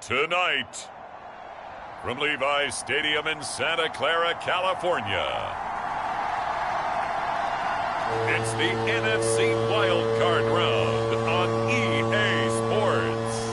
Tonight, from Levi's Stadium in Santa Clara, California, it's the NFC Wildcard Round on EA Sports.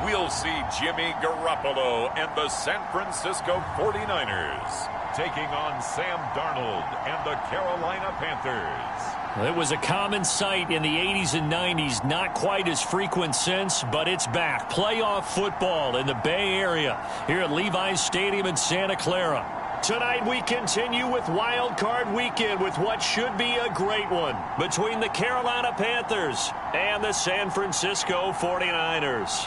We'll see Jimmy Garoppolo and the San Francisco 49ers taking on Sam Darnold and the Carolina Panthers. It was a common sight in the 80s and 90s, not quite as frequent since, but it's back. Playoff football in the Bay Area here at Levi's Stadium in Santa Clara. Tonight we continue with Wild Card Weekend with what should be a great one between the Carolina Panthers and the San Francisco 49ers.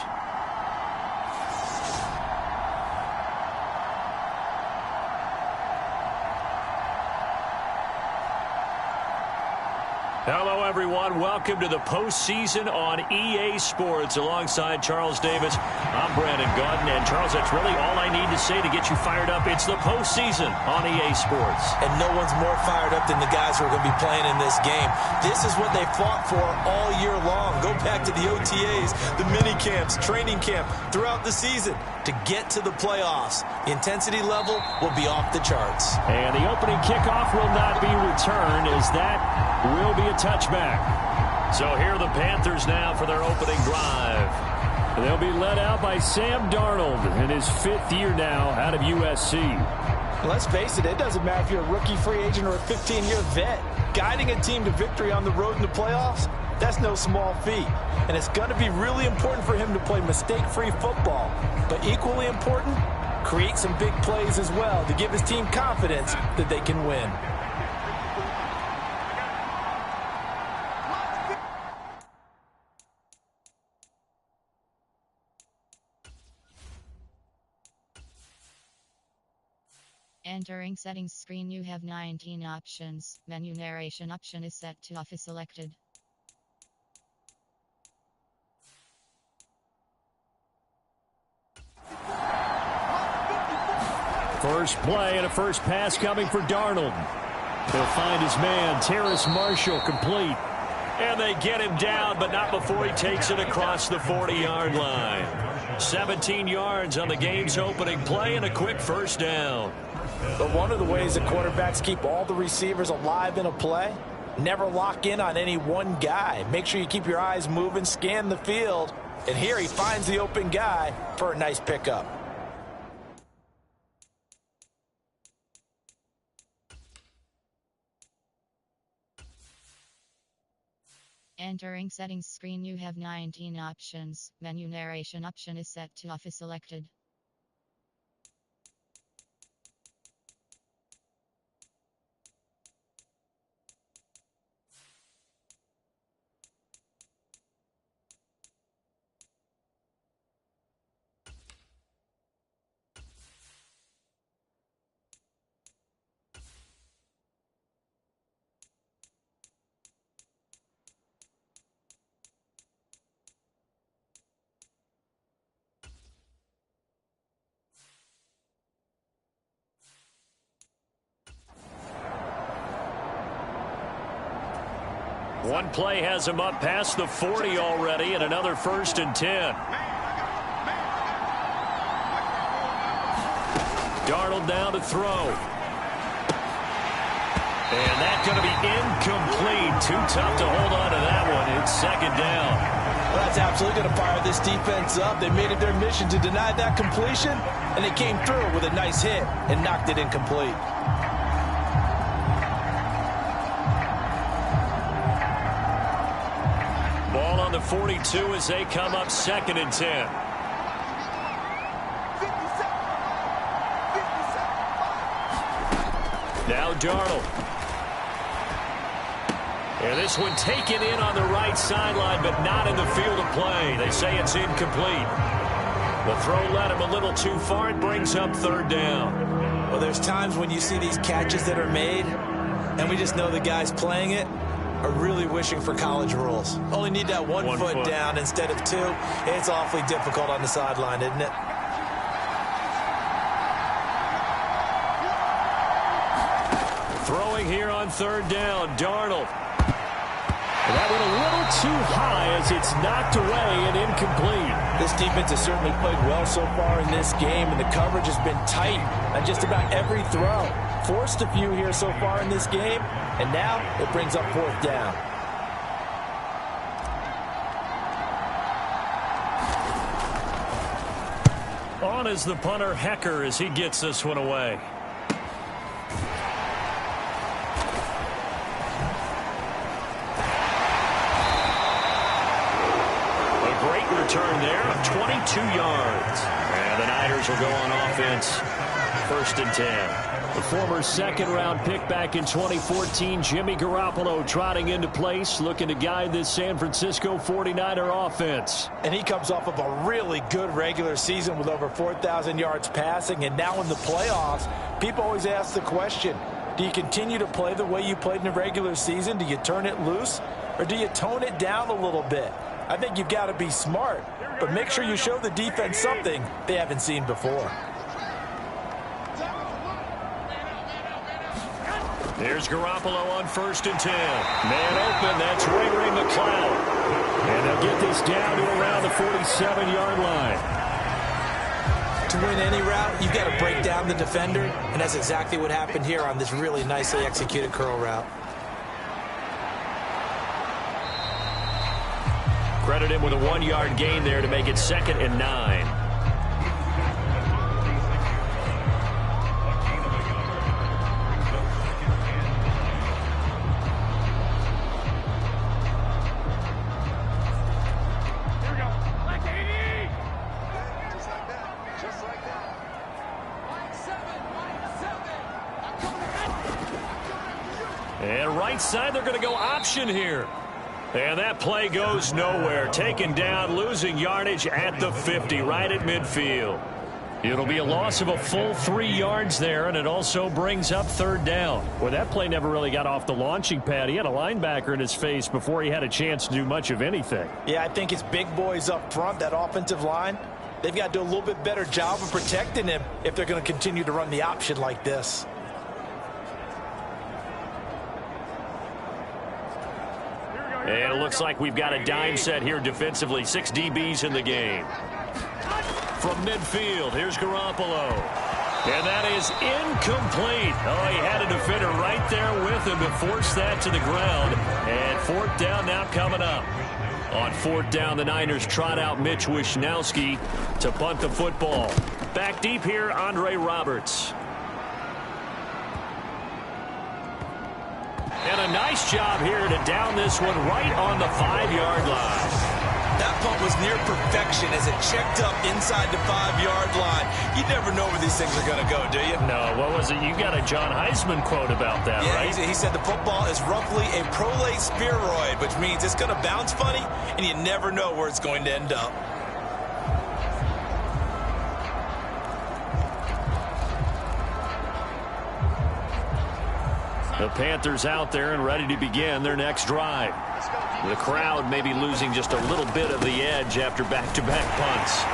Hello, everyone. Welcome to the postseason on EA Sports. Alongside Charles Davis, I'm Brandon Gaudin. And, Charles, that's really all I need to say to get you fired up. It's the postseason on EA Sports. And no one's more fired up than the guys who are going to be playing in this game. This is what they fought for all year long. Go back to the OTAs, the mini camps, training camp, throughout the season to get to the playoffs. The intensity level will be off the charts. And the opening kickoff will not be returned, as that will be a touchback. So here are the Panthers now for their opening drive. They'll be led out by Sam Darnold in his 5th year now out of USC. Let's face it, it doesn't matter if you're a rookie free agent or a 15-year vet. Guiding a team to victory on the road in the playoffs, that's no small feat. And it's going to be really important for him to play mistake-free football. But equally important, create some big plays as well to give his team confidence that they can win. Entering settings screen, you have 19 options. Menu narration option is set to off is selected. First play and a first pass coming for Darnold. He'll find his man, Terrace Marshall, complete. And they get him down, but not before he takes it across the 40-yard line. 17 yards on the game's opening play and a quick first down. But one of the ways that quarterbacks keep all the receivers alive in a play, never lock in on any one guy. Make sure you keep your eyes moving, scan the field. And here he finds the open guy for a nice pickup. Entering settings screen, you have 19 options. Menu narration option is set to off is selected. One play has him up past the 40 already, and another 1st and 10. Darnold down to throw. And that's going to be incomplete. Too tough to hold on to that one. It's 2nd down. Well, that's absolutely going to fire this defense up. They made it their mission to deny that completion, and they came through with a nice hit and knocked it incomplete. Ball on the 42 as they come up 2nd and 10. Now Darnold. And this one taken in on the right sideline, but not in the field of play. They say it's incomplete. The throw led him a little too far. It brings up 3rd down. Well, there's times when you see these catches that are made, and we just know the guy's playing it. are really wishing for college rules. Only need that one foot down instead of two. It's awfully difficult on the sideline, isn't it? Throwing here on third down, Darnold. That went a little too high as it's knocked away and incomplete. This defense has certainly played well so far in this game, and the coverage has been tight on just about every throw. Forced a few here so far in this game, and now it brings up fourth down. On is the punter, Hecker, as he gets this one away. Return there of 22 yards. And the Niners will go on offense. 1st and 10. The former second-round pick back in 2014, Jimmy Garoppolo trotting into place, looking to guide this San Francisco 49er offense. And he comes off of a really good regular season with over 4,000 yards passing. And now in the playoffs, people always ask the question, do you continue to play the way you played in the regular season? Do you turn it loose? Or do you tone it down a little bit? I think you've got to be smart, but make sure you show the defense something they haven't seen before. There's Garoppolo on 1st and 10. Man open, that's Ray McCloud. And they'll get this down to around the 47-yard line. To win any route, you've got to break down the defender, and that's exactly what happened here on this really nicely executed curl route. Credit him with a 1-yard gain there to make it 2nd and 9. And right side, they're going to go option here. And that play goes nowhere. Taken down, losing yardage at the 50, right at midfield. It'll be a loss of a full 3 yards there, and it also brings up 3rd down. Well, that play never really got off the launching pad. He had a linebacker in his face before he had a chance to do much of anything. Yeah, I think it's big boys up front, that offensive line. They've got to do a little bit better job of protecting him if they're going to continue to run the option like this. And it looks like we've got a dime set here defensively. 6 DBs in the game. From midfield, here's Garoppolo. And that is incomplete. Oh, he had a defender right there with him to force that to the ground. And 4th down now coming up. On 4th down, the Niners trot out Mitch Wishnowski to punt the football. Back deep here, Andre Roberts. And a nice job here to down this one right on the 5-yard line. That punt was near perfection as it checked up inside the 5-yard line. You never know where these things are going to go, do you? No, what was it? You got a John Heisman quote about that, yeah, right? He said the football is roughly a prolate spheroid, which means it's going to bounce funny, and you never know where it's going to end up. The Panthers out there and ready to begin their next drive. The crowd may be losing just a little bit of the edge after back-to-back punts.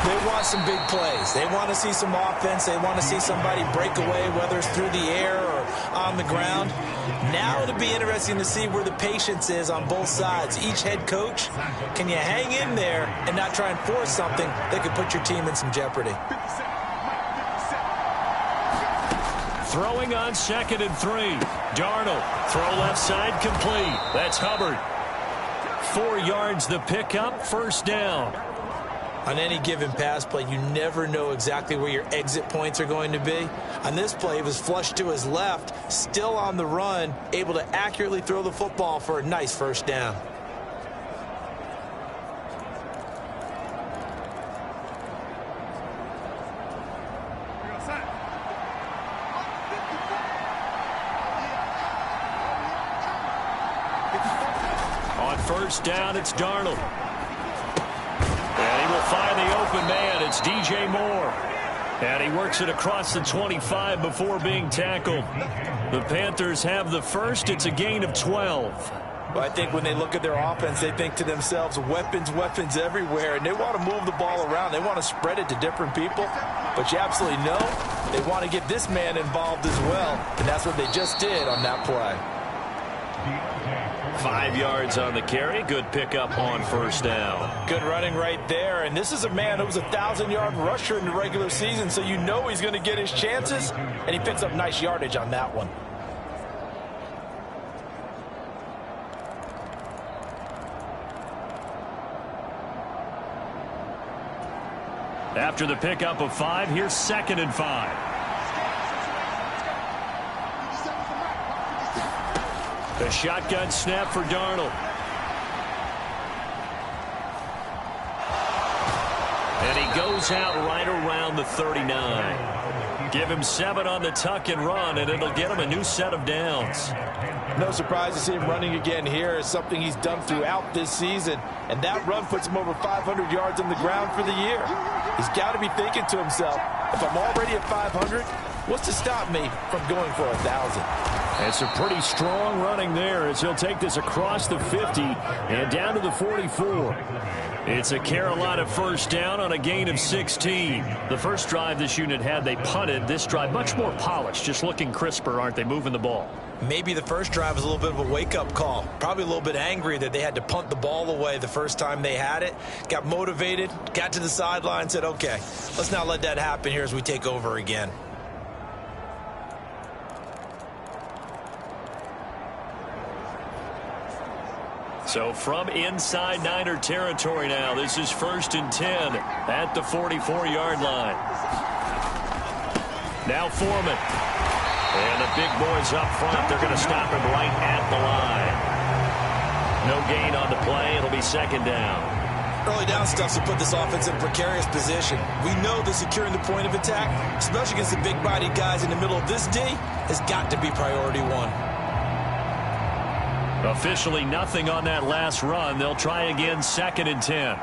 They want some big plays. They want to see some offense. They want to see somebody break away, whether it's through the air or on the ground. Now it'll be interesting to see where the patience is on both sides. Each head coach, can you hang in there and not try and force something that could put your team in some jeopardy? Throwing on 2nd and 3. Darnold, throw left side complete. That's Hubbard. 4 yards the pickup, 1st down. On any given pass play, you never know exactly where your exit points are going to be. On this play, it was flushed to his left, still on the run, able to accurately throw the football for a nice 1st down. On 1st down, it's Darnold. And he will find the open man. It's DJ Moore. And he works it across the 25 before being tackled. The Panthers have the first. It's a gain of 12. Well, I think when they look at their offense, they think to themselves, weapons, weapons everywhere, and they want to move the ball around. They want to spread it to different people, but you absolutely know they want to get this man involved as well, and that's what they just did on that play. 5 yards on the carry. Good pickup on first down. Good running right there, and this is a man who was a 1,000-yard rusher in the regular season, so you know he's going to get his chances, and he picks up nice yardage on that one. After the pickup of 5, here's 2nd and 5. The shotgun snap for Darnold. And he goes out right around the 39. Give him 7 on the tuck and run, and it'll get him a new set of downs. No surprise to see him running again here. It's something he's done throughout this season, and that run puts him over 500 yards on the ground for the year. He's got to be thinking to himself, if I'm already at 500, what's to stop me from going for 1,000? It's a pretty strong running there as he'll take this across the 50 and down to the 44. It's a Carolina first down on a gain of 16. The first drive this unit had, they punted. This drive much more polished, just looking crisper, aren't they, moving the ball? Maybe the first drive was a little bit of a wake-up call. Probably a little bit angry that they had to punt the ball away the first time they had it. Got motivated, got to the sideline, said, okay, let's not let that happen here as we take over again. So from inside Niner territory now, this is 1st and 10 at the 44-yard line. Now Foreman. And the big boys up front, they're going to stop him right at the line. No gain on the play. It'll be 2nd down. Early down stuff to put this offense in a precarious position. We know that securing the point of attack, especially against the big-bodied guys in the middle of this D, has got to be priority 1. Officially nothing on that last run. They'll try again 2nd and 10.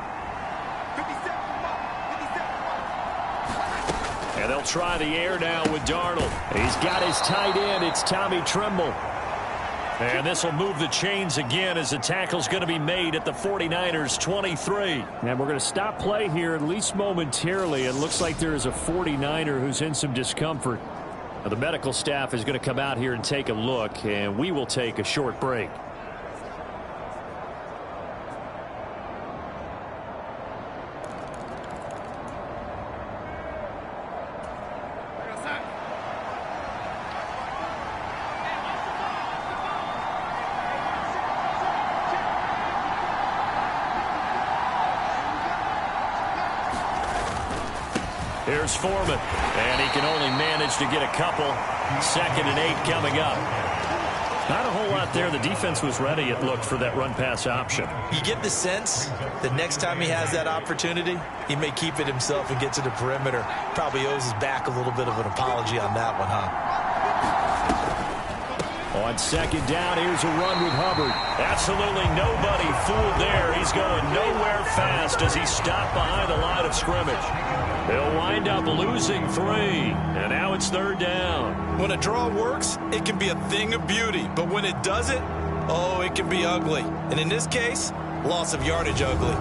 And they'll try the air now with Darnold. He's got his tight end. It's Tommy Tremble. And this will move the chains again as the tackle's going to be made at the 49ers 23. And we're going to stop play here at least momentarily. It looks like there is a 49er who's in some discomfort. Now, the medical staff is going to come out here and take a look, and we will take a short break. Here's Foreman, and he can only manage to get a couple. 2nd and 8 coming up. Not a whole lot there. The defense was ready, it looked, for that run-pass option. You get the sense that next time he has that opportunity, he may keep it himself and get to the perimeter. Probably owes his back a little bit of an apology on that one, huh? On 2nd down, here's a run with Hubbard. Absolutely nobody fooled there. He's going nowhere fast as he stopped behind the line of scrimmage. They'll wind up losing 3, and now it's 3rd down. When a draw works, it can be a thing of beauty, but when it doesn't, oh, it can be ugly. And in this case, loss of yardage ugly.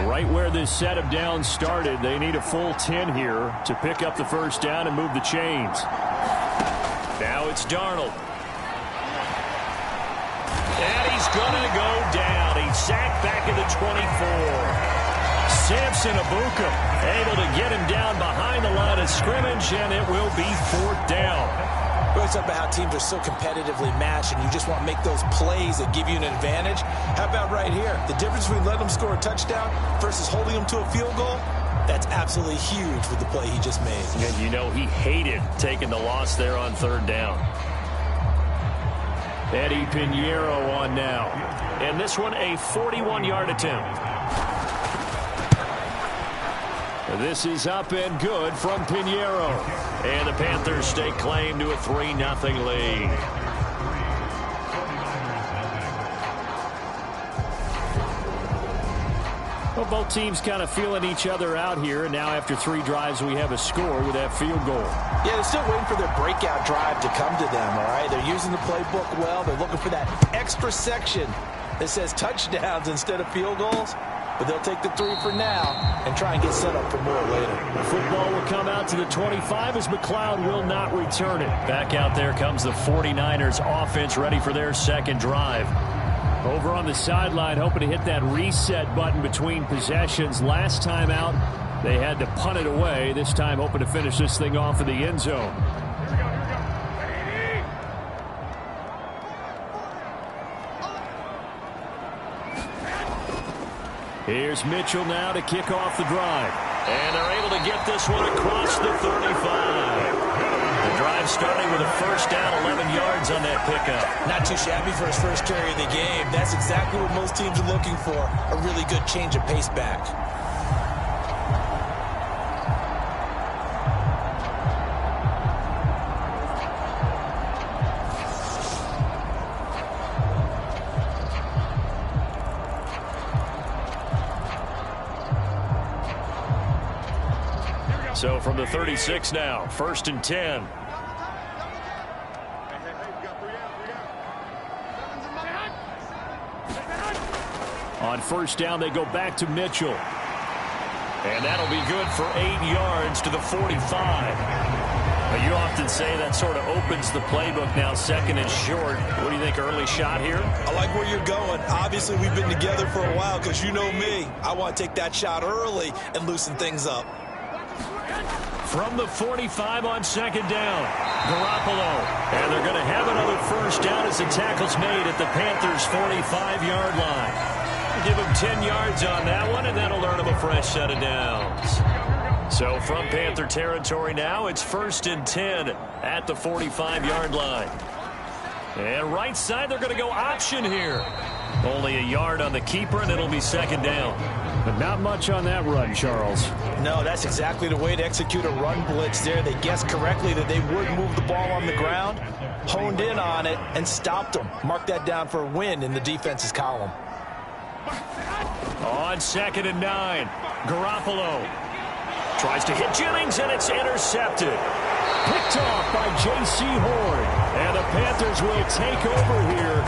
Right where this set of downs started, they need a full 10 here to pick up the first down and move the chains. Now it's Darnold. And he's going to go down. He's sacked back at the 24. Samson Abuka able to get him down behind the line of scrimmage, and it will be 4th down. We always talk about how teams are so competitively matched and you just want to make those plays that give you an advantage. How about right here? The difference between letting them score a touchdown versus holding them to a field goal, that's absolutely huge with the play he just made. And you know he hated taking the loss there on 3rd down. Eddie Pinheiro on now. And this one a 41-yard attempt. This is up and good from Pinheiro. And the Panthers stake claim to a 3-0 lead. Well, both teams kind of feeling each other out here, and now after 3 drives, we have a score with that field goal. Yeah, they're still waiting for their breakout drive to come to them, all right? They're using the playbook well. They're looking for that extra section that says touchdowns instead of field goals. But they'll take the 3 for now and try and get set up for more later. The football will come out to the 25 as McLeod will not return it. Back out there comes the 49ers offense ready for their second drive. Over on the sideline, hoping to hit that reset button between possessions. Last time out, they had to punt it away. This time, hoping to finish this thing off in the end zone. Here's Mitchell now to kick off the drive. And they're able to get this one across the 35. The drive starting with a first down, 11 yards on that pickup. Not too shabby for his first carry of the game. That's exactly what most teams are looking for, a really good change of pace back. So from the 36 now, 1st and 10. On first down, they go back to Mitchell. And that'll be good for 8 yards to the 45. But you often say that sort of opens the playbook now, 2nd and short. What do you think, early shot here? I like where you're going. Obviously, we've been together for a while because you know me. I want to take that shot early and loosen things up. From the 45 on 2nd down, Garoppolo. And they're going to have another first down as the tackle's made at the Panthers' 45-yard line. Give him 10 yards on that one, and that'll earn him a fresh set of downs. So from Panther territory now, it's 1st and 10 at the 45-yard line. And right side, they're going to go option here. Only a yard on the keeper, and it'll be 2nd down. But not much on that run, Charles. No, that's exactly the way to execute a run blitz there. They guessed correctly that they would move the ball on the ground, honed in on it, and stopped them. Mark that down for a win in the defense's column. On 2nd and 9, Garoppolo tries to hit Jennings, and it's intercepted. Picked off by J.C. Horn. And the Panthers will take over here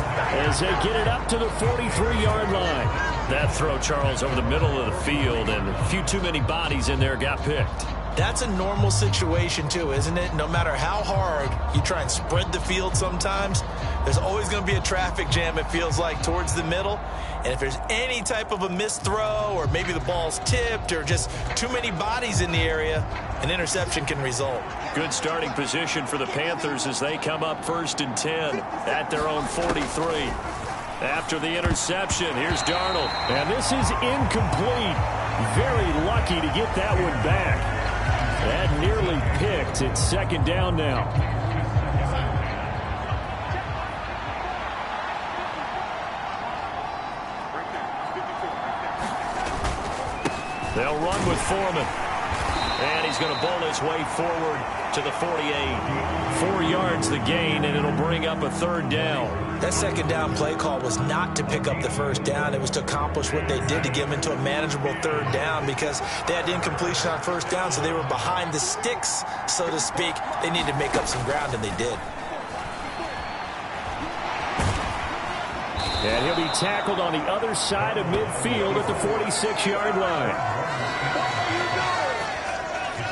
as they get it up to the 43-yard line. That throw, Charles, over the middle of the field, and a few too many bodies in there got picked. That's a normal situation, too, isn't it? No matter how hard you try and spread the field sometimes, there's always going to be a traffic jam, it feels like, towards the middle. And if there's any type of a missed throw or maybe the ball's tipped or just too many bodies in the area, an interception can result. Good starting position for the Panthers as they come up 1st and 10 at their own 43. After the interception, here's Darnold. And this is incomplete. Very lucky to get that one back. That nearly picked. It's 2nd down now. They'll run with Foreman. And he's going to bowl his way forward to the 48. 4 yards the gain, and it'll bring up a 3rd down. That 2nd down play call was not to pick up the 1st down. It was to accomplish what they did to get them into a manageable 3rd down because they had incompletion on 1st down, so they were behind the sticks, so to speak. They needed to make up some ground, and they did. And he'll be tackled on the other side of midfield at the 46-yard line.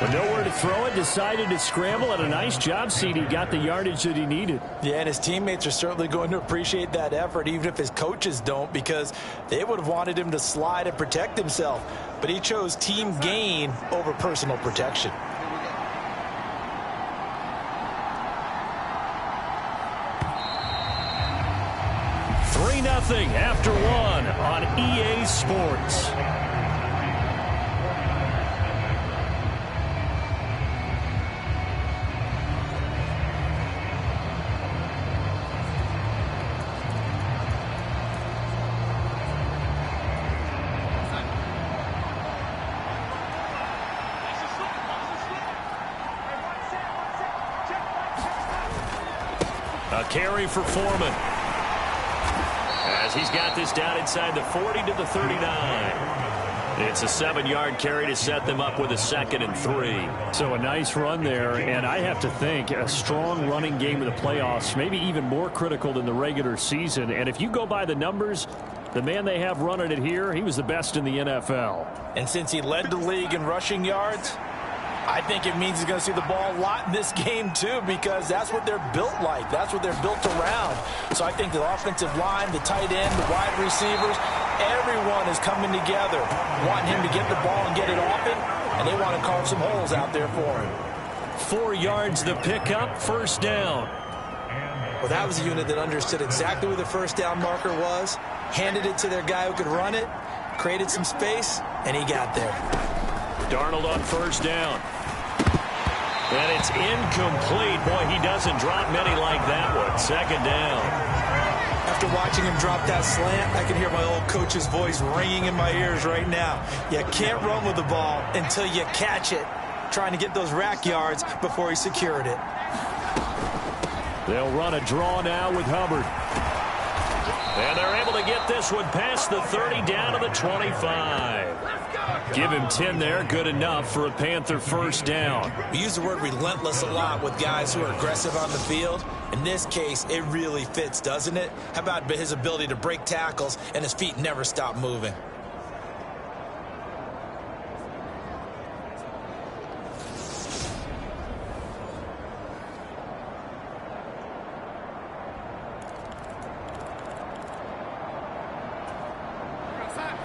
But nowhere to throw it, decided to scramble, and a nice job, CD. Got the yardage that he needed. Yeah, and his teammates are certainly going to appreciate that effort, even if his coaches don't, because they would have wanted him to slide and protect himself. But he chose team gain over personal protection. 3-0 after 1 on EA Sports. carry for Foreman. As he's got this down inside the 40 to the 39. It's a 7-yard carry to set them up with a 2nd and 3. So a nice run there, and I have to think a strong running game in the playoffs, maybe even more critical than the regular season. And if you go by the numbers, the man they have running it here, he was the best in the NFL. And since he led the league in rushing yards, I think it means he's going to see the ball a lot in this game, too, because that's what they're built like. That's what they're built around. So I think the offensive line, the tight end, the wide receivers, everyone is coming together, wanting him to get the ball and get it often, and they want to carve some holes out there for him. 4 yards the pickup, 1st down. Well, that was a unit that understood exactly where the 1st down marker was, handed it to their guy who could run it, created some space, and he got there. Darnold on 1st down. And it's incomplete. Boy, he doesn't drop many like that one. 2nd down. After watching him drop that slant, I can hear my old coach's voice ringing in my ears right now. You can't run with the ball until you catch it. Trying to get those rack yards before he secured it. They'll run a draw now with Hubbard. And they're able to get this one past the 30 down to the 25. Give him 10 there. Good enough for a Panther 1st down. We use the word relentless a lot with guys who are aggressive on the field. In this case, it really fits, doesn't it? How about his ability to break tackles and his feet never stop moving?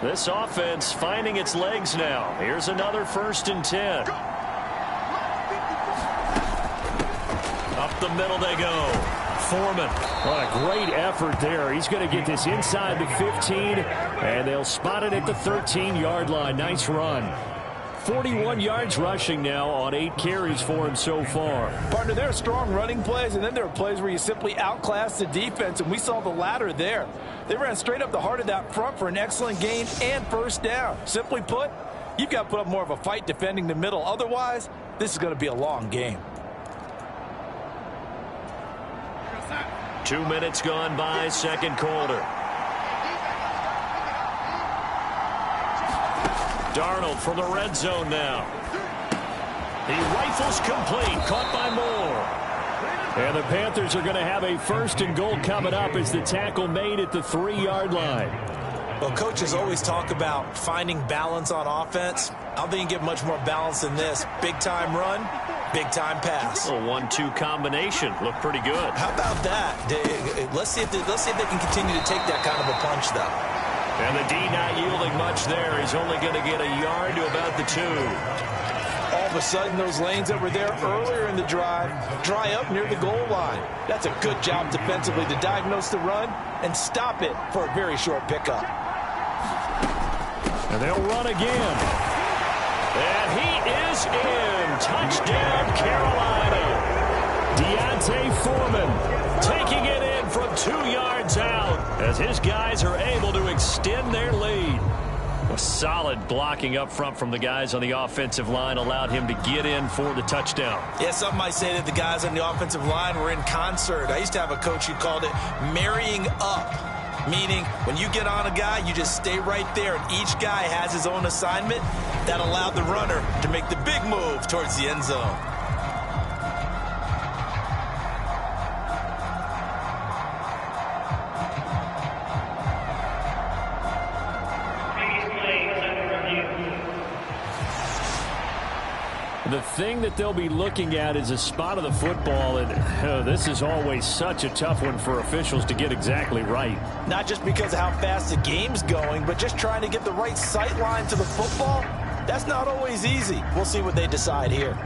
This offense finding its legs now. Here's another 1st and 10. Up the middle they go. Foreman. What a great effort there. He's going to get this inside the 15, and they'll spot it at the 13-yard line. Nice run. 41 yards rushing now on 8 carries for him so far. Partner, there are strong running plays, and then there are plays where you simply outclass the defense, and we saw the latter there. They ran straight up the heart of that front for an excellent gain and 1st down. Simply put, you've got to put up more of a fight defending the middle. Otherwise, this is going to be a long game. 2 minutes gone by, 2nd quarter. Darnold from the red zone now. He rifles complete, caught by Moore. And the Panthers are going to have a 1st and goal coming up as the tackle made at the 3-yard line. Well, coaches always talk about finding balance on offense. I don't think you get much more balance than this. Big-time run, big-time pass. A 1-2 combination. Looked pretty good. How about that? Let's see if they can continue to take that kind of a punch, though. And the D not yielding much there. He's only going to get a yard to about the 2. All of a sudden, those lanes that were there earlier in the drive dry up near the goal line. That's a good job defensively to diagnose the run and stop it for a very short pickup. And they'll run again. And he is in. Touchdown, Carolina. Deontay Foreman taking it in from 2 yards out as his guys are able to extend their lead. A solid blocking up front from the guys on the offensive line allowed him to get in for the touchdown. Yeah, some might say that the guys on the offensive line were in concert. I used to have a coach who called it marrying up, meaning when you get on a guy, you just stay right there, and each guy has his own assignment. That allowed the runner to make the big move towards the end zone. The thing that they'll be looking at is a spot of the football, and this is always such a tough one for officials to get exactly right. Not just because of how fast the game's going, but just trying to get the right sight line to the football. That's not always easy. We'll see what they decide here.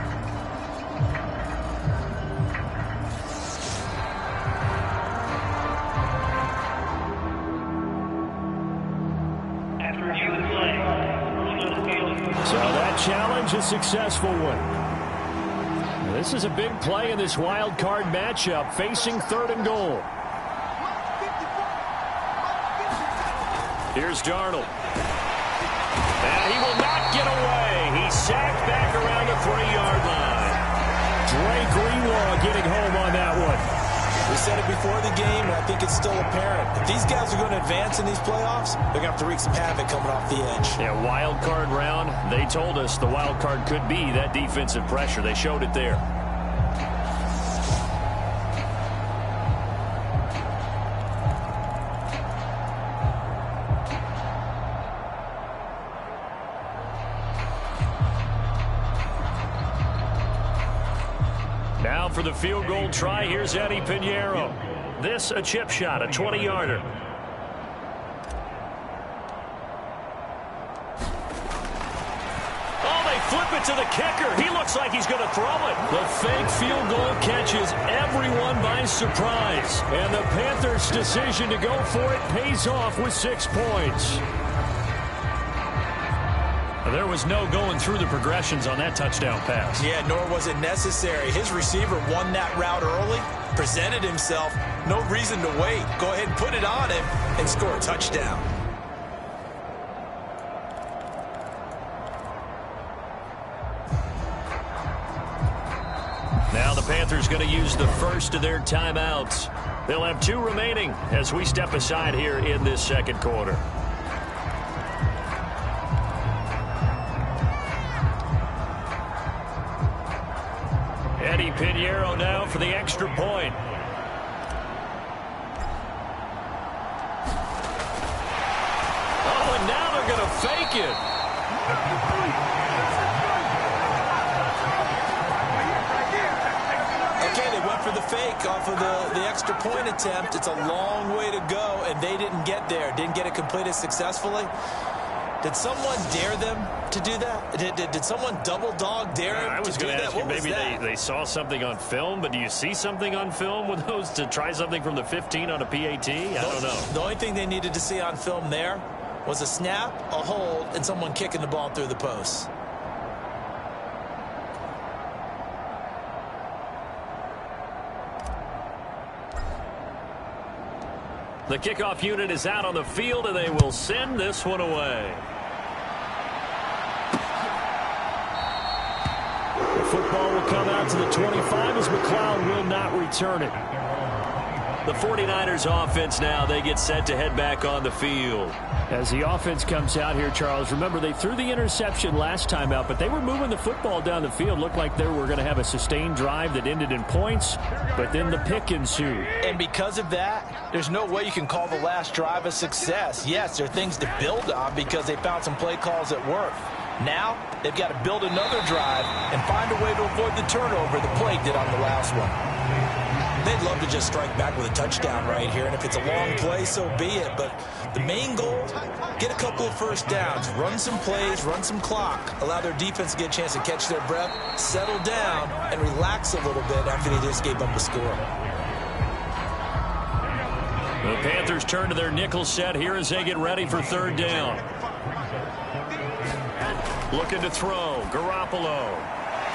So that challenge, a successful one. This is a big play in this wild card matchup, facing 3rd and goal. Here's Darnold. And he will not get away. He's sacked back around the 3-yard line. Dre Greenlaw getting home on that one. The said it before the game, and I think it's still apparent. If these guys are going to advance in these playoffs, they're going to have to wreak some havoc coming off the edge. Yeah, wild card round. They told us the wild card could be that defensive pressure. They showed it there. Now for the field goal try, here's Eddie Pinheiro. This a chip shot, a 20-yarder. Oh, they flip it to the kicker. He looks like he's going to throw it. The fake field goal catches everyone by surprise. And the Panthers' decision to go for it pays off with 6 points. There was no going through the progressions on that touchdown pass. Yeah, nor was it necessary. His receiver won that route early, presented himself, no reason to wait. Go ahead and put it on him and score a touchdown. Now the Panthers going to use the first of their timeouts. They'll have 2 remaining as we step aside here in this second quarter. Eddie Pinheiro now for the extra point. Oh, and now they're going to fake it. Okay, they went for the fake off of the extra point attempt. It's a long way to go, and they didn't get there. Didn't get it completed successfully. Did someone dare them to do that? Did someone double dog dare them I was to do going to that? ask you, What was maybe that? they saw something on film, but do you see something on film with those to try something from the 15 on a PAT? I don't know. The only thing they needed to see on film there was a snap, a hold, and someone kicking the ball through the post. The kickoff unit is out on the field, and they will send this one away. The football will come out to the 25 as McLeod will not return it. The 49ers offense now, they get set to head back on the field. As the offense comes out here, Charles, remember they threw the interception last time out, but they were moving the football down the field. Looked like they were going to have a sustained drive that ended in points, but then the pick ensued. And because of that, there's no way you can call the last drive a success. Yes, there are things to build on because they found some play calls that work. Now, they've got to build another drive and find a way to avoid the turnover the play did on the last one. They'd love to just strike back with a touchdown right here, and if it's a long play, so be it. But the main goal, get a couple of first downs, run some plays, run some clock, allow their defense to get a chance to catch their breath, settle down, and relax a little bit after they just gave up a score. The Panthers turn to their nickel set here as they get ready for third down. Looking to throw, Garoppolo.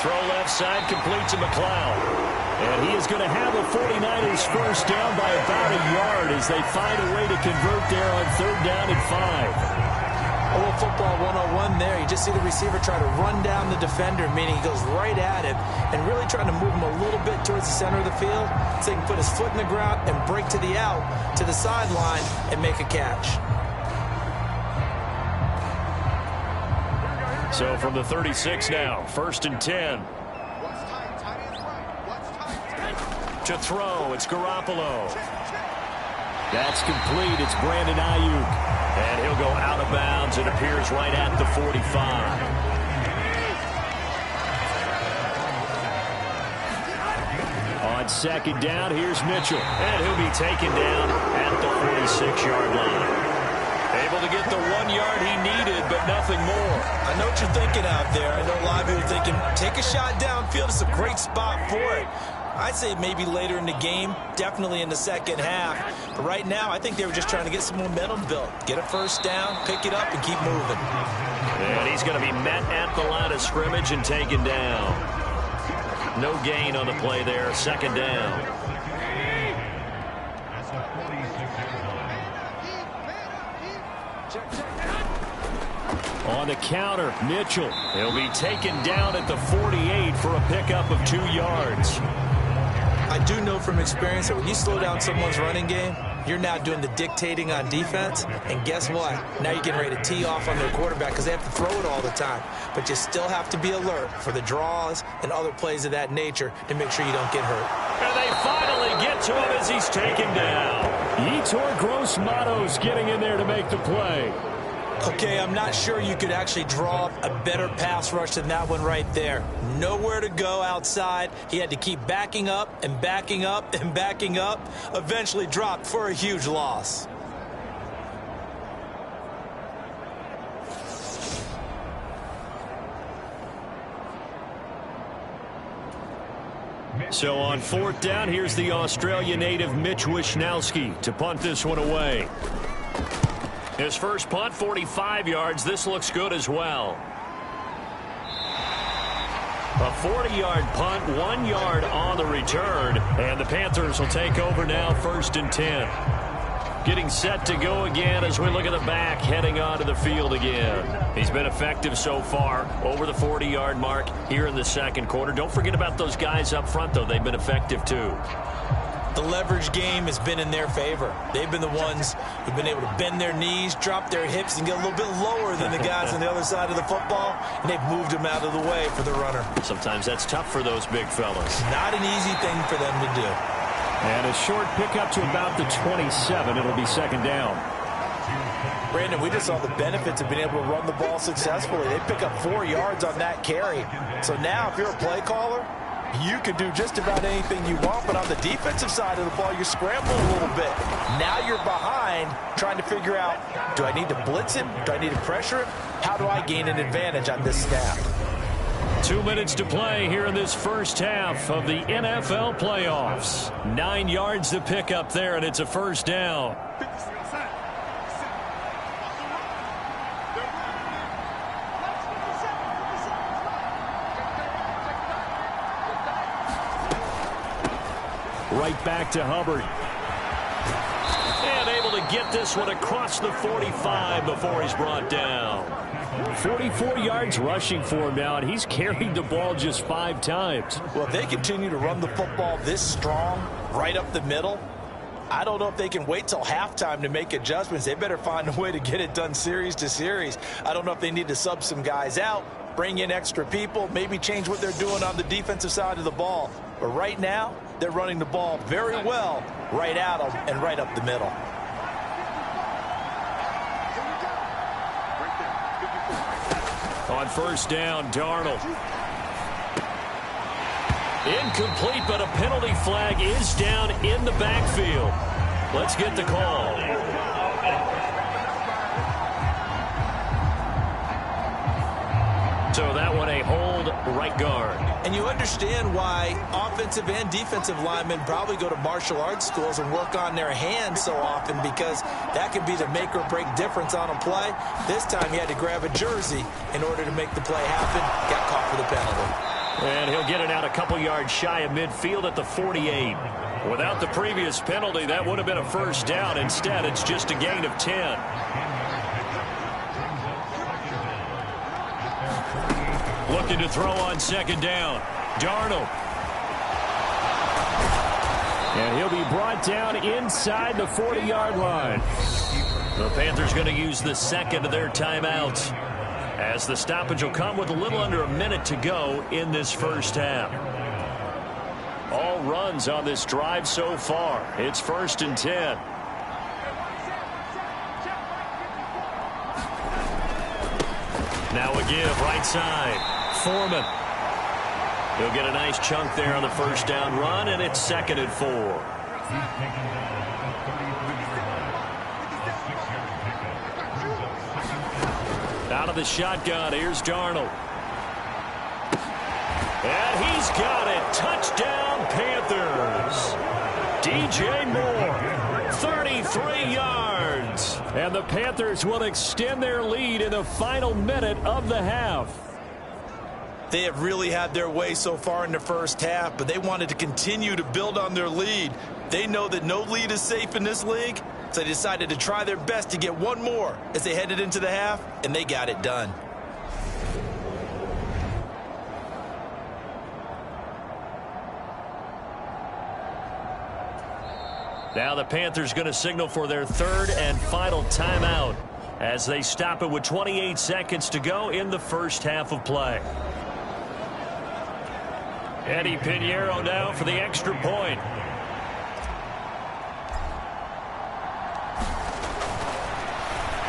Throw left side, complete to McLeod. And he is going to have a 49ers first down by about a yard as they find a way to convert there on third down and 5. A little football 101 there. You just see the receiver try to run down the defender, meaning he goes right at him and really trying to move him a little bit towards the center of the field so he can put his foot in the ground and break to the out, to the sideline, and make a catch. So from the 36 now, first and 10. To throw, it's Garoppolo. That's complete. It's Brandon Ayuk. And he'll go out of bounds. It appears right at the 45. On second down, here's Mitchell. And he'll be taken down at the 46-yard line. Able to get the 1 yard he needed, but nothing more. I know what you're thinking out there. I know a lot of people are thinking, take a shot downfield. It's a great spot for it. I'd say maybe later in the game, definitely in the second half. But right now, I think they were just trying to get some momentum built. Get a first down, pick it up, and keep moving. And he's going to be met at the line of scrimmage and taken down. No gain on the play there, second down. On the counter, Mitchell. He'll be taken down at the 48 for a pickup of 2 yards. I do know from experience that when you slow down someone's running game, you're now doing the dictating on defense, and guess what? Now you're getting ready to tee off on their quarterback because they have to throw it all the time. But you still have to be alert for the draws and other plays of that nature to make sure you don't get hurt. And they finally get to him as he's taken down. Yetur Gross-Matos getting in there to make the play. Okay, I'm not sure you could actually draw up a better pass rush than that one right there. Nowhere to go outside. He had to keep backing up and backing up and backing up. Eventually dropped for a huge loss. So on 4th down, here's the Australia native Mitch Wishnowsky to punt this one away. His first punt, 45 yards. This looks good as well. A 40-yard punt, 1 yard on the return. And the Panthers will take over now, 1st and 10. Getting set to go again as we look at the back, heading onto the field again. He's been effective so far, over the 40-yard mark here in the second quarter. Don't forget about those guys up front, though. They've been effective, too. The leverage game has been in their favor. They've been the ones who've been able to bend their knees, drop their hips, and get a little bit lower than the guys on the other side of the football, and they've moved them out of the way for the runner. Sometimes that's tough for those big fellas. Not an easy thing for them to do. And a short pickup to about the 27. It'll be 2nd down. Brandon, we just saw the benefits of being able to run the ball successfully. They pick up 4 yards on that carry. So now if you're a play caller, you can do just about anything you want, but on the defensive side of the ball, you're scrambling a little bit. Now you're behind trying to figure out, do I need to blitz him? Do I need to pressure him? How do I gain an advantage on this snap? 2 minutes to play here in this first half of the NFL playoffs. 9 yards to pick up there, and it's a 1st down. Right back to Hubbard. And able to get this one across the 45 before he's brought down. 44 yards rushing for him now, and he's carried the ball just 5 times. Well, if they continue to run the football this strong, right up the middle, I don't know if they can wait till halftime to make adjustments. They better find a way to get it done series to series. I don't know if they need to sub some guys out, bring in extra people, maybe change what they're doing on the defensive side of the ball. But right now, they're running the ball very well right at them and right up the middle. On 1st down, Darnold. Incomplete, but a penalty flag is down in the backfield. Let's get the call. So that one a hold, right guard. And you understand why offensive and defensive linemen probably go to martial arts schools and work on their hands so often, because that can be the make or break difference on a play. This time he had to grab a jersey in order to make the play happen. Got caught for the penalty. And he'll get it out a couple yards shy of midfield at the 48. Without the previous penalty, that would have been a 1st down. Instead, it's just a gain of 10. Looking to throw on 2nd down. Darnold. And he'll be brought down inside the 40-yard line. The Panthers going to use the 2nd of their timeouts, as the stoppage will come with a little under a minute to go in this first half. All runs on this drive so far. It's 1st and 10. Now a give right side. Foreman. He'll get a nice chunk there on the 1st down run, and it's 2nd and 4. Out of the shotgun, here's Darnold. And he's got it. Touchdown, Panthers. DJ Moore, 33 yards. And the Panthers will extend their lead in the final minute of the half. They have really had their way so far in the first half, but they wanted to continue to build on their lead. They know that no lead is safe in this league, so they decided to try their best to get one more as they headed into the half, and they got it done. Now the Panthers going to signal for their third and final timeout as they stop it with 28 seconds to go in the first half of play. Eddie Pinheiro now for the extra point.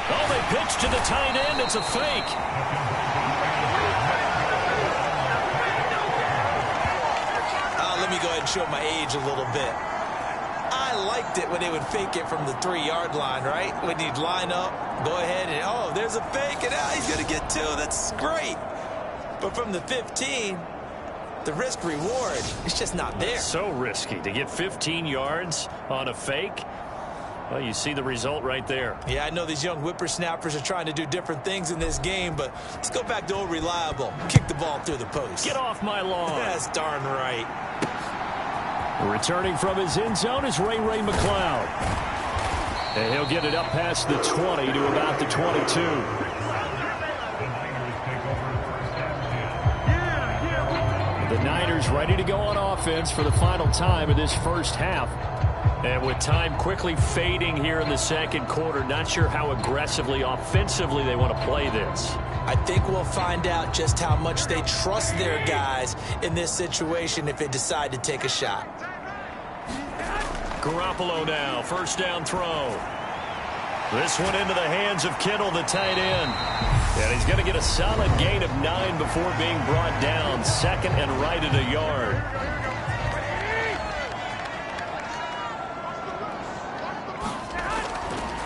Oh, they pitch to the tight end. It's a fake. Let me go ahead and show my age a little bit. I liked it when they would fake it from the 3-yard line, right? When you'd line up, go ahead and, oh, there's a fake, and he's going to get 2. That's great. But from the 15, the risk-reward is just not there. So risky to get 15 yards on a fake. Well, you see the result right there. Yeah, I know these young whippersnappers are trying to do different things in this game, but let's go back to old reliable. Kick the ball through the post. Get off my lawn. That's darn right. Returning from his end zone is Ray McCloud. And he'll get it up past the 20 to about the 22. The Niners ready to go on offense for the final time of this first half. And with time quickly fading here in the second quarter, not sure how aggressively, offensively they want to play this. I think we'll find out just how much they trust their guys in this situation if they decide to take a shot. Garoppolo now, first down throw. This one into the hands of Kittle, the tight end. And he's going to get a solid gain of 9 before being brought down. Second and right at a yard.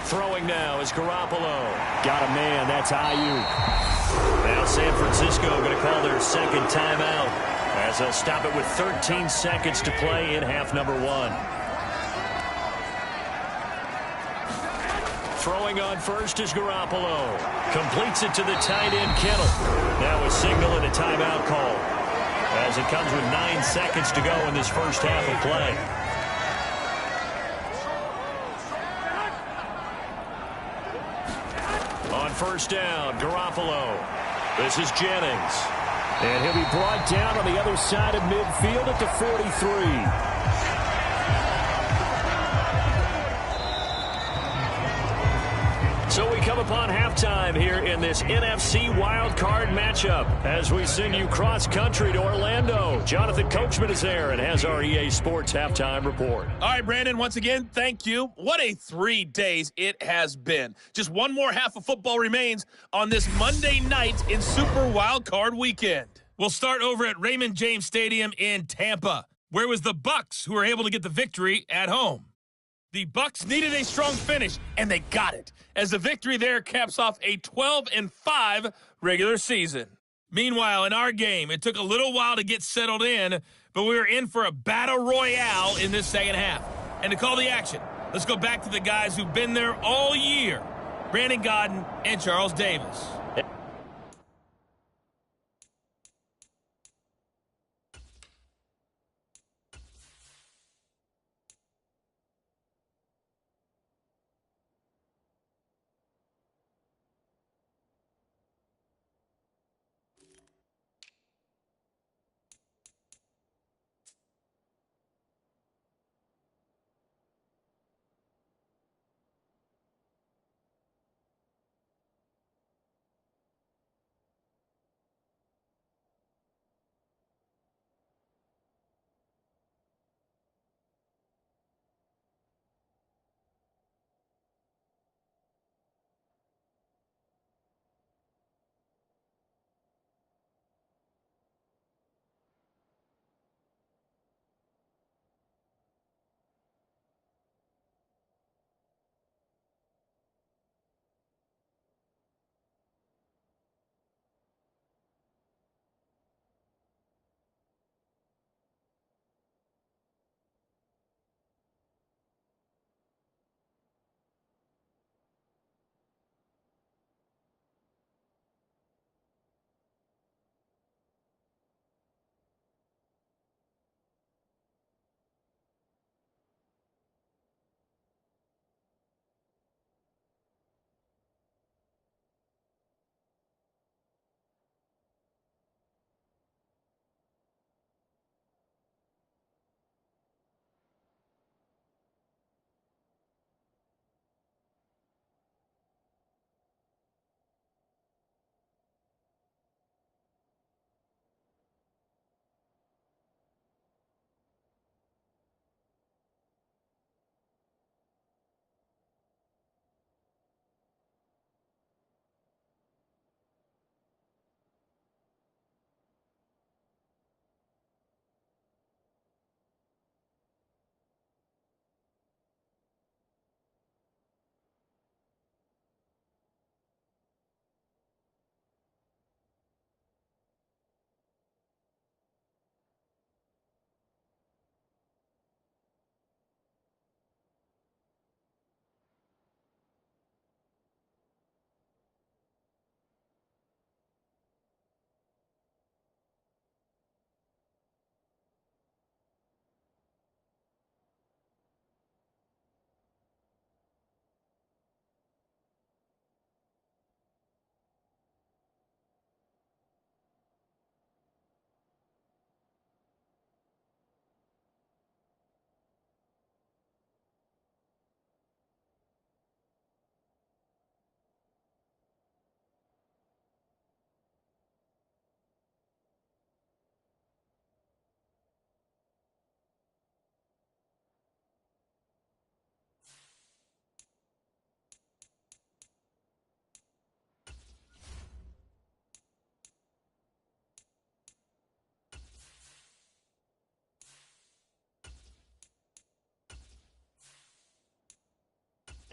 Throwing now is Garoppolo. Got a man. That's Ayuk. Now San Francisco going to call their second timeout as they'll stop it with 13 seconds to play in half number 1. Throwing on first is Garoppolo. Completes it to the tight end, Kittle. Now a signal and a timeout call as it comes with 9 seconds to go in this first half of play. On first down, Garoppolo. This is Jennings. And he'll be brought down on the other side of midfield at the 43. So we come upon halftime here in this NFC wildcard matchup as we send you cross-country to Orlando. Jonathan Coachman is there and has our EA Sports halftime report. All right, Brandon, once again, thank you. What a 3 days it has been. Just one more half of football remains on this Monday night in Super Wildcard Weekend. We'll start over at Raymond James Stadium in Tampa, where it was the Bucs who were able to get the victory at home. The Bucs needed a strong finish, and they got it, as the victory there caps off a 12-5 regular season. Meanwhile, in our game, it took a little while to get settled in, but we were in for a battle royale in this second half. And to call the action, let's go back to the guys who've been there all year, Brandon Godden and Charles Davis.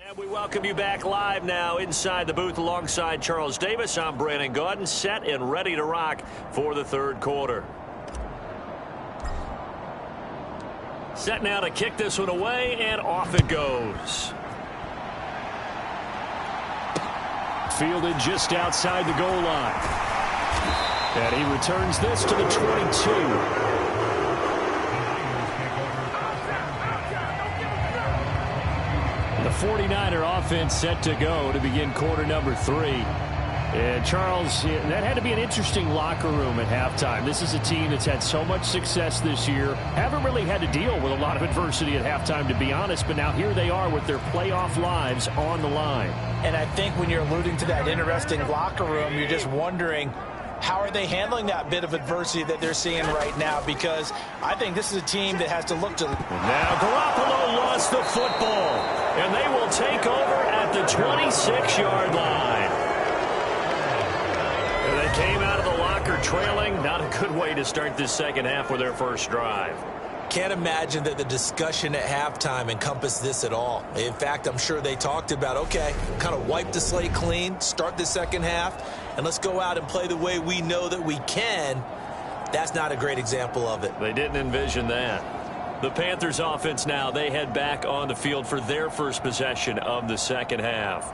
And we welcome you back live now inside the booth alongside Charles Davis. I'm Brandon Gaudin, set and ready to rock for the third quarter. Set now to kick this one away, and off it goes. Fielded just outside the goal line. And he returns this to the 22. The 49er offense set to go to begin quarter number 3. And Charles, that had to be an interesting locker room at halftime. This is a team that's had so much success this year. Haven't really had to deal with a lot of adversity at halftime, to be honest. But now here they are with their playoff lives on the line. And I think when you're alluding to that interesting locker room, you're just wondering, how are they handling that bit of adversity that they're seeing right now? Because I think this is a team that has to look to... Now Garoppolo lost the football, and they will take over at the 26-yard line. And they came out of the locker trailing. Not a good way to start this second half with their first drive. Can't imagine that the discussion at halftime encompassed this at all. In fact, I'm sure they talked about, okay, kind of wipe the slate clean, start the second half, and let's go out and play the way we know that we can. That's not a great example of it. They didn't envision that. The Panthers offense now, they head back on the field for their first possession of the second half.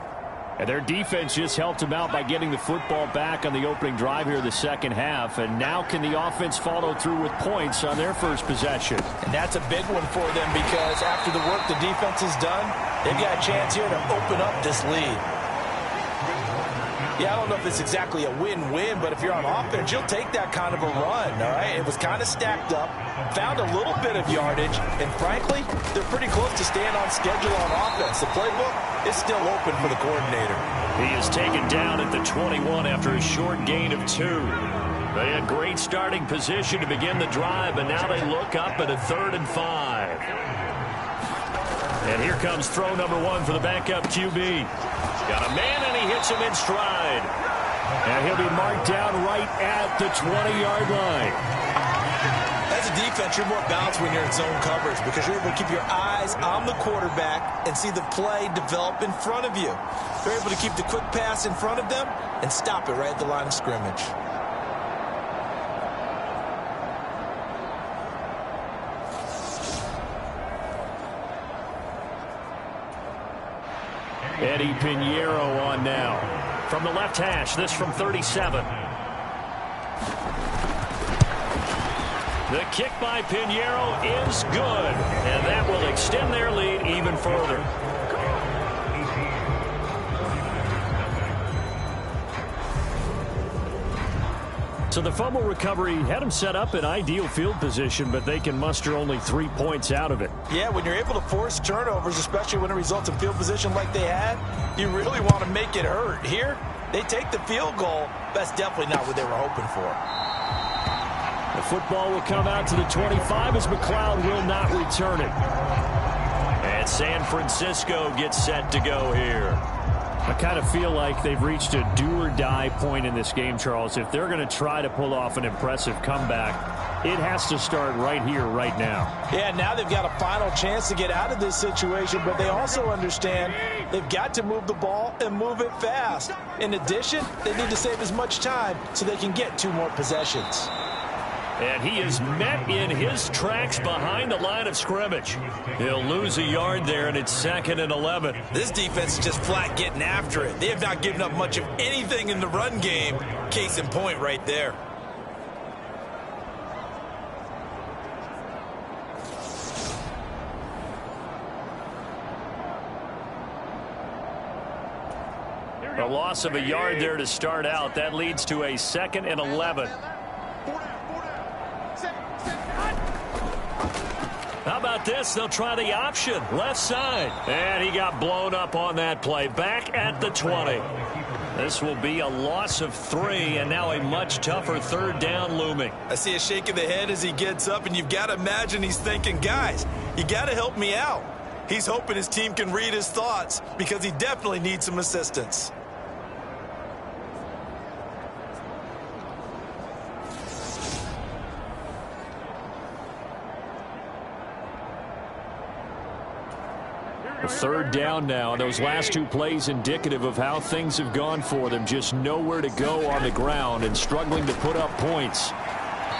And their defense just helped them out by getting the football back on the opening drive here in the second half. And now can the offense follow through with points on their first possession? And that's a big one for them, because after the work the defense has done, they've got a chance here to open up this lead. Yeah, I don't know if it's exactly a win-win, but if you're on offense, you'll take that kind of a run, all right? It was kind of stacked up, found a little bit of yardage, and frankly, they're pretty close to staying on schedule on offense. The playbook is still open for the coordinator. He is taken down at the 21 after a short gain of 2. They had great starting position to begin the drive, but now they look up at a 3rd and 5. And here comes throw number 1 for the backup QB. Got a man, and he hits him in stride. And he'll be marked down right at the 20-yard line. As a defense, you're more balanced when you're in zone coverage because you're able to keep your eyes on the quarterback and see the play develop in front of you. You're able to keep the quick pass in front of them and stop it right at the line of scrimmage. Eddie Pinheiro on now. From the left hash, this from 37. The kick by Pinheiro is good, and that will extend their lead even further. So the fumble recovery had them set up in ideal field position, but they can muster only 3 points out of it. Yeah, when you're able to force turnovers, especially when it results in field position like they had, you really want to make it hurt. Here, they take the field goal. That's definitely not what they were hoping for. The football will come out to the 25 as McLeod will not return it. And San Francisco gets set to go here. I kind of feel like they've reached a do-or-die point in this game, Charles. If they're going to try to pull off an impressive comeback, it has to start right here, right now. Yeah, now they've got a final chance to get out of this situation, but they also understand they've got to move the ball and move it fast. In addition, they need to save as much time so they can get 2 more possessions. And he is met in his tracks behind the line of scrimmage. He'll lose a yard there, and it's 2nd and 11. This defense is just flat getting after it. They have not given up much of anything in the run game. Case in point right there. A loss of a yard there to start out. That leads to a 2nd and 11. How about this? They'll try the option. Left side. And he got blown up on that play. Back at the 20. This will be a loss of 3, and now a much tougher 3rd down looming. I see a shake of the head as he gets up, and you've got to imagine he's thinking, guys, you got to help me out. He's hoping his team can read his thoughts because he definitely needs some assistance. Third down now, and those last two plays indicative of how things have gone for them. Just nowhere to go on the ground and struggling to put up points.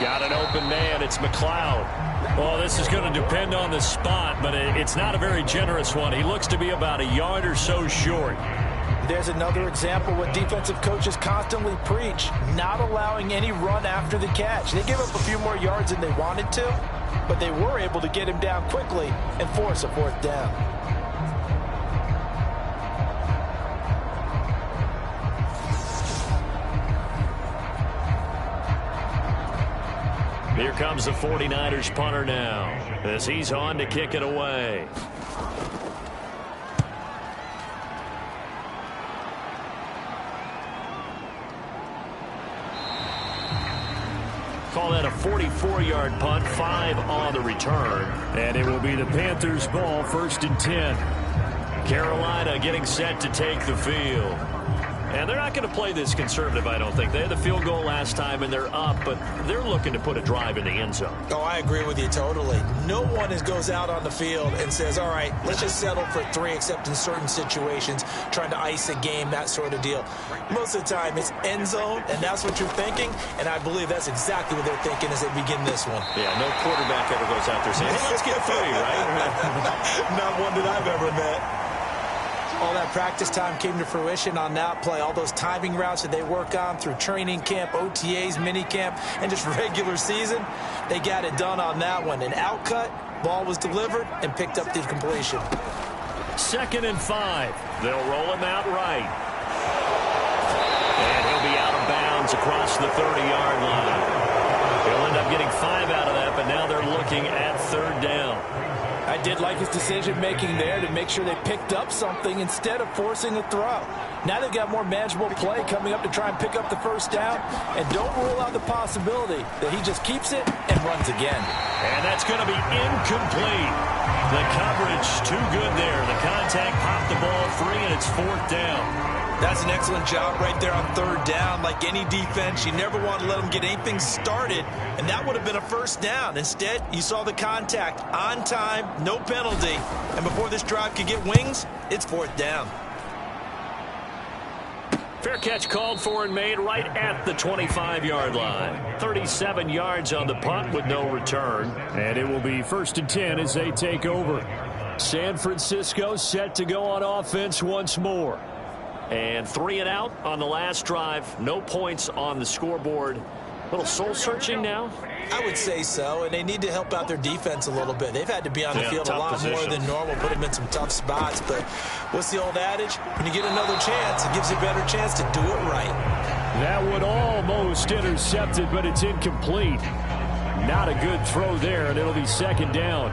Got an open man. It's McLeod. Well, this is going to depend on the spot, but it's not a very generous one. He looks to be about a yard or so short. There's another example what defensive coaches constantly preach, not allowing any run after the catch. They gave up a few more yards than they wanted to, but they were able to get him down quickly and force a fourth down. Here comes the 49ers punter now as he's on to kick it away. Call that a 44-yard punt, 5 on the return. And it will be the Panthers' ball, 1st and 10. Carolina getting set to take the field. And they're not going to play this conservative, I don't think. They had the field goal last time, and they're up, but they're looking to put a drive in the end zone. Oh, I agree with you totally. No one goes out on the field and says, all right, let's just settle for 3, except in certain situations, trying to ice a game, that sort of deal. Most of the time, it's end zone, and that's what you're thinking, and I believe that's exactly what they're thinking as they begin this one. Yeah, no quarterback ever goes out there saying, hey, let's get 3, right? Not one that I've ever met. All that practice time came to fruition on that play. All those timing routes that they work on through training camp, OTAs, minicamp, and just regular season, they got it done on that one. An outcut, ball was delivered, and picked up the completion. 2nd and 5. They'll roll him out right. And he'll be out of bounds across the 30-yard line. He'll end up getting 5 out of that, but now they're looking at 3rd down. I did like his decision-making there to make sure they picked up something instead of forcing a throw. Now they've got more manageable play coming up to try and pick up the 1st down, and don't rule out the possibility that he just keeps it and runs again. And that's going to be incomplete. The coverage too good there. The contact popped the ball free, and it's 4th down. That's an excellent job right there on 3rd down. Like any defense, you never want to let them get anything started, and that would have been a 1st down. Instead, you saw the contact on time, no penalty, and before this drive could get wings, it's 4th down. Fair catch called for and made right at the 25-yard line. 37 yards on the punt with no return. And it will be 1st and 10 as they take over. San Francisco set to go on offense once more. And 3 and out on the last drive. No points on the scoreboard. A little soul-searching now? I would say so, and they need to help out their defense a little bit. They've had to be on the field a lot more than normal, put them in some tough spots. But what's the old adage? When you get another chance, it gives you a better chance to do it right. That one almost intercepted, but it's incomplete. Not a good throw there, and it'll be 2nd down.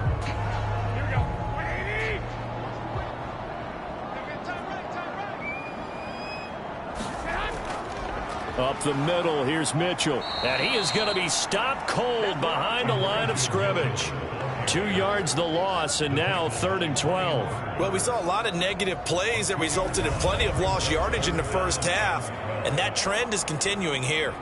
Up the middle, here's Mitchell. And he is going to be stopped cold behind the line of scrimmage. 2 yards the loss, and now 3rd and 12. Well, we saw a lot of negative plays that resulted in plenty of lost yardage in the 1st half, and that trend is continuing here.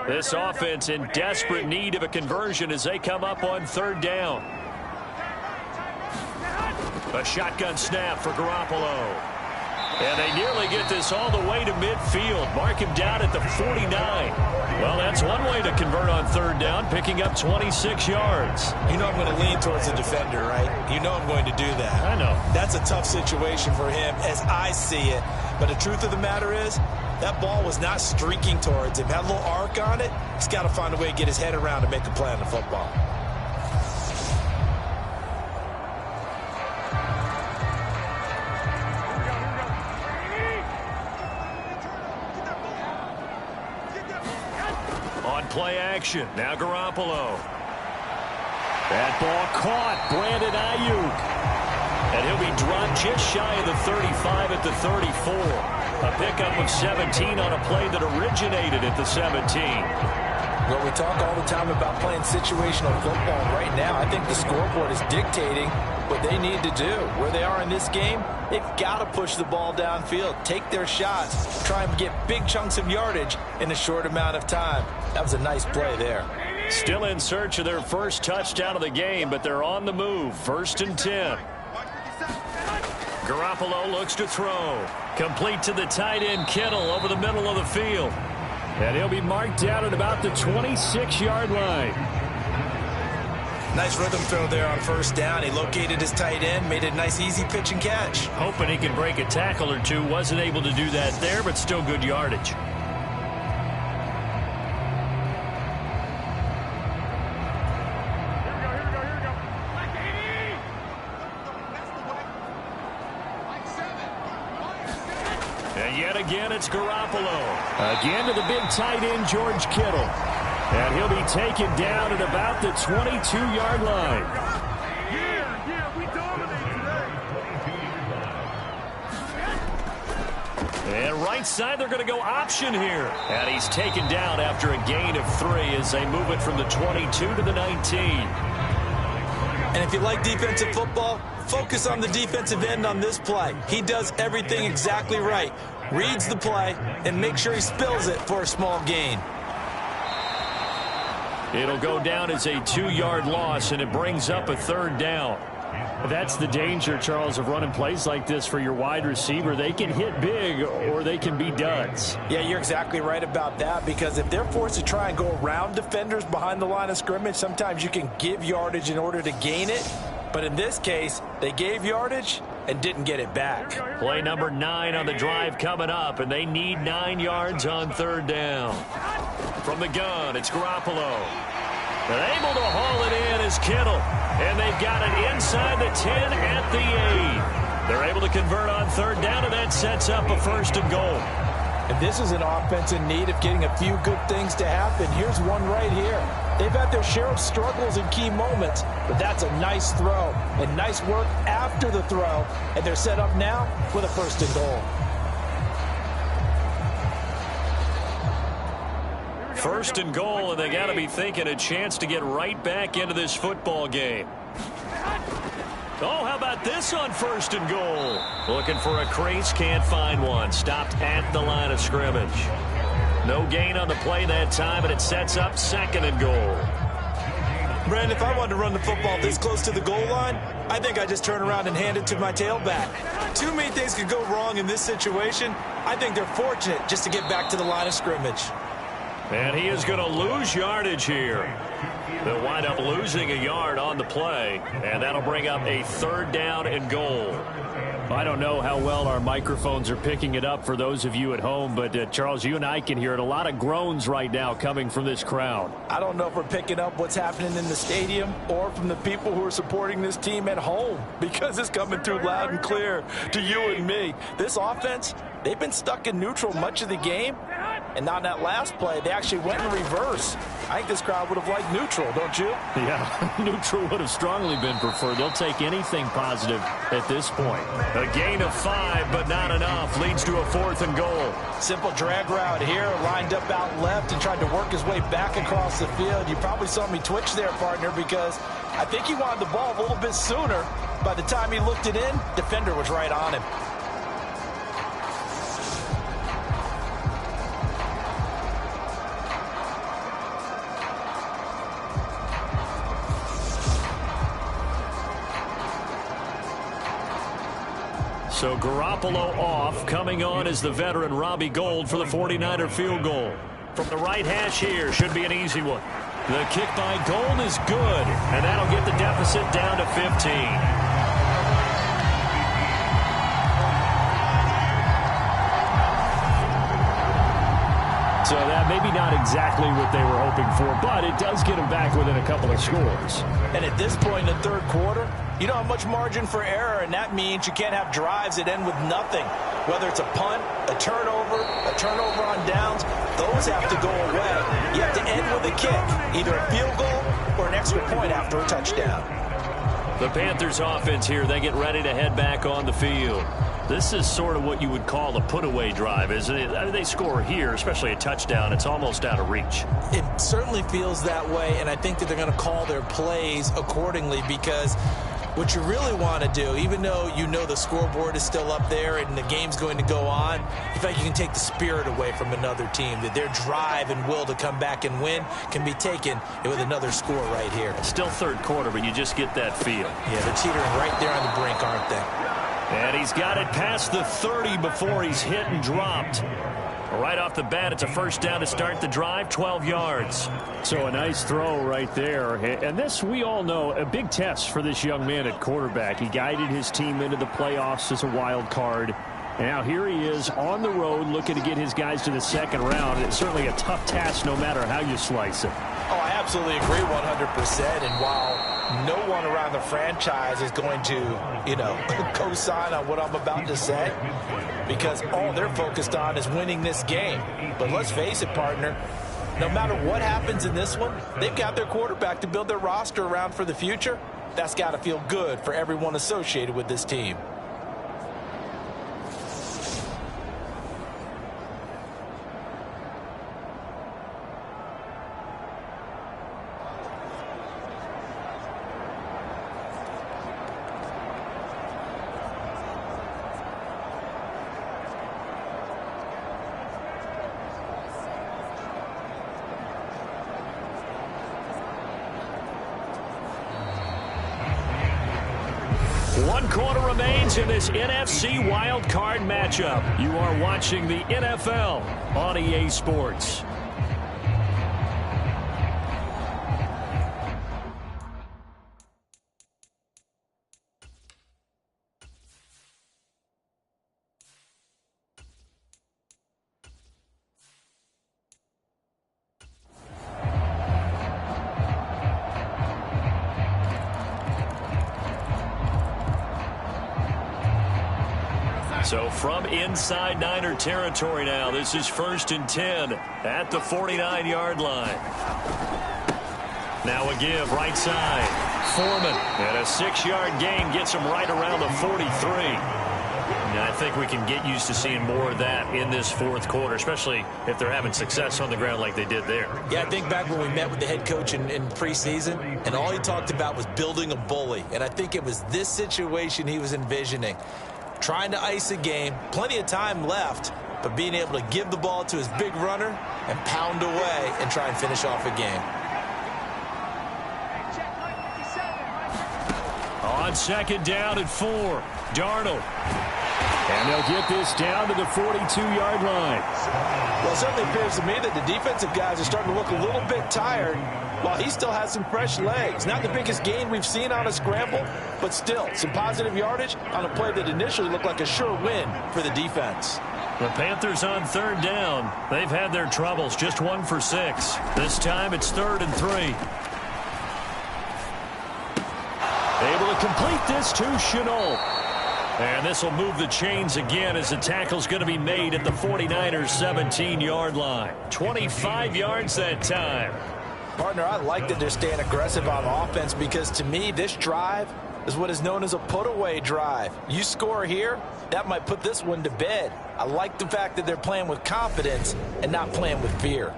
This offense in desperate need of a conversion as they come up on 3rd down. A shotgun snap for Garoppolo. And they nearly get this all the way to midfield. Mark him down at the 49. Well, that's one way to convert on 3rd down, picking up 26 yards. You know I'm going to lean towards the defender, right? You know I'm going to do that. I know. That's a tough situation for him as I see it. But the truth of the matter is, that ball was not streaking towards him. Had a little arc on it. He's got to find a way to get his head around to make a play on the football. On play action, now Garoppolo. That ball caught. Brandon Ayuk. And he'll be dropped just shy of the 35 at the 34. A pickup of 17 on a play that originated at the 17. Well, we talk all the time about playing situational football. Right now, I think the scoreboard is dictating what they need to do. Where they are in this game, they've got to push the ball downfield, take their shots, try and get big chunks of yardage in a short amount of time. That was a nice play there. Still in search of their first touchdown of the game, but they're on the move. 1st and 10. Garoppolo looks to throw. Complete to the tight end, Kittle, over the middle of the field. And he'll be marked down at about the 26-yard line. Nice rhythm throw there on 1st down. He located his tight end, made a nice easy pitch and catch. Hoping he can break a tackle or two. Wasn't able to do that there, but still good yardage. And yet again, it's Garoppolo. Again to the big tight end, George Kittle. And he'll be taken down at about the 22-yard line. We dominate today. And right side, they're going to go option here. And he's taken down after a gain of 3 as they move it from the 22 to the 19. And if you like defensive football, focus on the defensive end on this play. He does everything exactly right. Reads the play and makes sure he spills it for a small gain. It'll go down as a 2-yard loss, and it brings up a 3rd down. That's the danger, Charles, of running plays like this for your wide receiver. They can hit big or they can be duds. Yeah, you're exactly right about that, because if they're forced to try and go around defenders behind the line of scrimmage, sometimes you can give yardage in order to gain it. But in this case, they gave yardage and didn't get it back. Play number 9 on the drive coming up, and they need 9 yards on 3rd down. From the gun, it's Garoppolo. They're able to haul it in as Kittle. And they've got it inside the 10 at the 8. They're able to convert on 3rd down, and that sets up a 1st and goal. And this is an offense in need of getting a few good things to happen. Here's one right here. They've had their share of struggles in key moments, but that's a nice throw and nice work after the throw. And they're set up now with a 1st and goal. 1st and goal, and they got to be thinking a chance to get right back into this football game. Oh, how about this on 1st and goal? Looking for a crease, can't find one. Stopped at the line of scrimmage. No gain on the play that time, and it sets up 2nd and goal. Brandon, if I wanted to run the football this close to the goal line, I think I just turn around and hand it to my tailback. Too many things could go wrong in this situation. I think they're fortunate just to get back to the line of scrimmage. And he is going to lose yardage here. They'll wind up losing a yard on the play, and that'll bring up a 3rd down and goal. I don't know how well our microphones are picking it up for those of you at home, but Charles, you and I can hear it. A lot of groans right now coming from this crowd. I don't know if we're picking up what's happening in the stadium or from the people who are supporting this team at home, because it's coming through loud and clear to you and me. This offense, they've been stuck in neutral much of the game, and on that last play, they actually went in reverse. I think this crowd would have liked neutral, don't you? Yeah, neutral would have strongly been preferred. They'll take anything positive at this point. A gain of 5, but not enough. Leads to a 4th and goal. Simple drag route here, lined up out left and tried to work his way back across the field. You probably saw me twitch there, partner, because I think he wanted the ball a little bit sooner. By the time he looked it in, defender was right on him. So Garoppolo off. Coming on is the veteran Robbie Gould for the 49er field goal. From the right hash here, should be an easy one. The kick by Gould is good, and that'll get the deficit down to 15. So that maybe not exactly what they were hoping for, but it does get them back within a couple of scores. And at this point in the 3rd quarter, you don't have much margin for error, and that means you can't have drives that end with nothing. Whether it's a punt, a turnover on downs, those have to go away. You have to end with a kick, either a field goal or an extra point after a touchdown. The Panthers offense here, they get ready to head back on the field. This is sort of what you would call a put-away drive, isn't it? I mean, they score here, especially a touchdown. It's almost out of reach. It certainly feels that way, and I think that they're going to call their plays accordingly, because what you really want to do, even though you know the scoreboard is still up there and the game's going to go on, you feel like you can take the spirit away from another team, that their drive and will to come back and win can be taken with another score right here. Still third quarter, but you just get that feel. Yeah, they're teetering right there on the brink, aren't they? And he's got it past the 30 before he's hit and dropped. Right off the bat, it's a first down to start the drive, 12 yards. So a nice throw right there. And this, we all know, a big test for this young man at quarterback. He guided his team into the playoffs as a wild card. And now here he is on the road looking to get his guys to the second round. It's certainly a tough task no matter how you slice it. Oh, I absolutely agree 100%. And while no one around the franchise is going to, co-sign on what I'm about to say, because all they're focused on is winning this game. But let's face it, partner, no matter what happens in this one, they've got their quarterback to build their roster around for the future. That's got to feel good for everyone associated with this team. One quarter remains in this NFC wild card matchup. You are watching the NFL on EA Sports. So from inside Niner territory now, this is 1st and 10 at the 49-yard line. Now a give right side. Foreman, and a 6-yard gain gets him right around the 43. Now I think we can get used to seeing more of that in this fourth quarter, especially if they're having success on the ground like they did there. Yeah, I think back when we met with the head coach in preseason, and all he talked about was building a bully. And I think it was this situation he was envisioning. Trying to ice a game, plenty of time left, but being able to give the ball to his big runner and pound away and try and finish off a game. On second down at 4, Darnold. And they'll get this down to the 42-yard line. Well, it certainly appears to me that the defensive guys are starting to look a little bit tired, while he still has some fresh legs. Not the biggest gain we've seen on a scramble, but still some positive yardage on a play that initially looked like a sure win for the defense. The Panthers on third down. They've had their troubles, just 1 for 6. This time it's 3rd and 3. Able to complete this to Chenault. And this will move the chains again as the tackle's going to be made at the 49ers' 17-yard line. 25 yards that time. Partner, I like that they're staying aggressive on offense, because to me, this drive is what is known as a put-away drive. You score here, that might put this one to bed. I like the fact that they're playing with confidence and not playing with fear.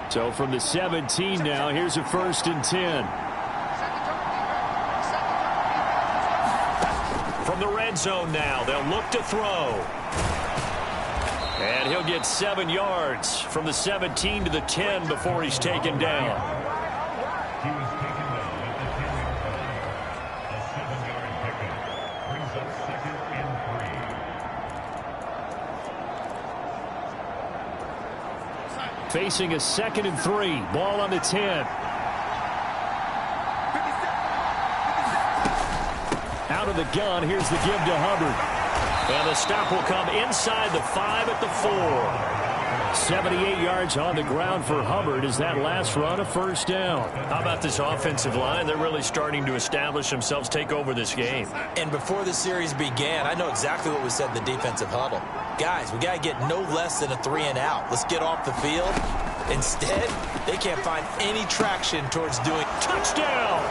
So from the 17 now, here's a 1st and 10. From the red zone now, they'll look to throw. And he'll get 7 yards from the 17 to the 10 before he's taken down. He was taken down at the 10-yard line. A 7-yard pickup brings up 2nd and 3. Facing a 2nd and 3. Ball on the 10. Out of the gun, here's the give to Hubbard. And the stop will come inside the 5 at the 4. 78 yards on the ground for Hubbard. Is that last run a 1st down? How about this offensive line? They're really starting to establish themselves, take over this game. And before the series began, I know exactly what was said in the defensive huddle. Guys, we got to get no less than a 3 and out. Let's get off the field Instead, they can't find any traction towards doing. Touchdown!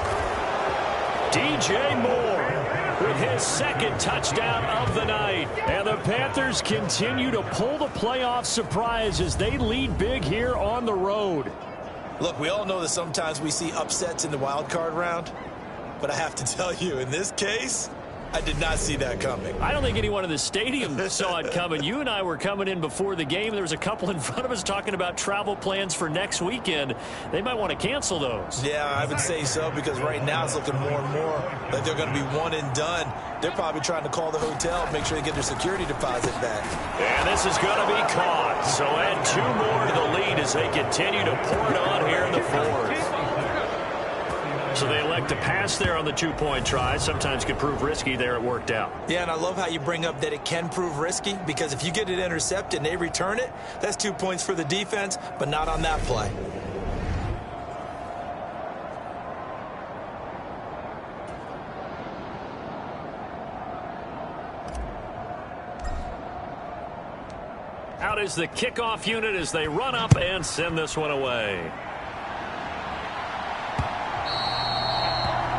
DJ Moore with his second touchdown of the night. And the Panthers continue to pull the playoff surprise as they lead big here on the road. Look, we all know that sometimes we see upsets in the wild card round, but I have to tell you, in this case, I did not see that coming. I don't think anyone in the stadium saw it coming. You and I were coming in before the game. There was a couple in front of us talking about travel plans for next weekend. They might want to cancel those. Yeah, I would say so, because right now it's looking more and more like they're going to be one and done. They're probably trying to call the hotel, make sure they get their security deposit back. And this is going to be caught. So add 2 more to the lead as they continue to pour it on here in the fourth. So they elect to pass there on the 2-point try. Sometimes could prove risky. There it worked out. Yeah, and I love how you bring up that it can prove risky, because if you get it intercepted and they return it, that's 2 points for the defense, but not on that play. Out is the kickoff unit as they run up and send this one away.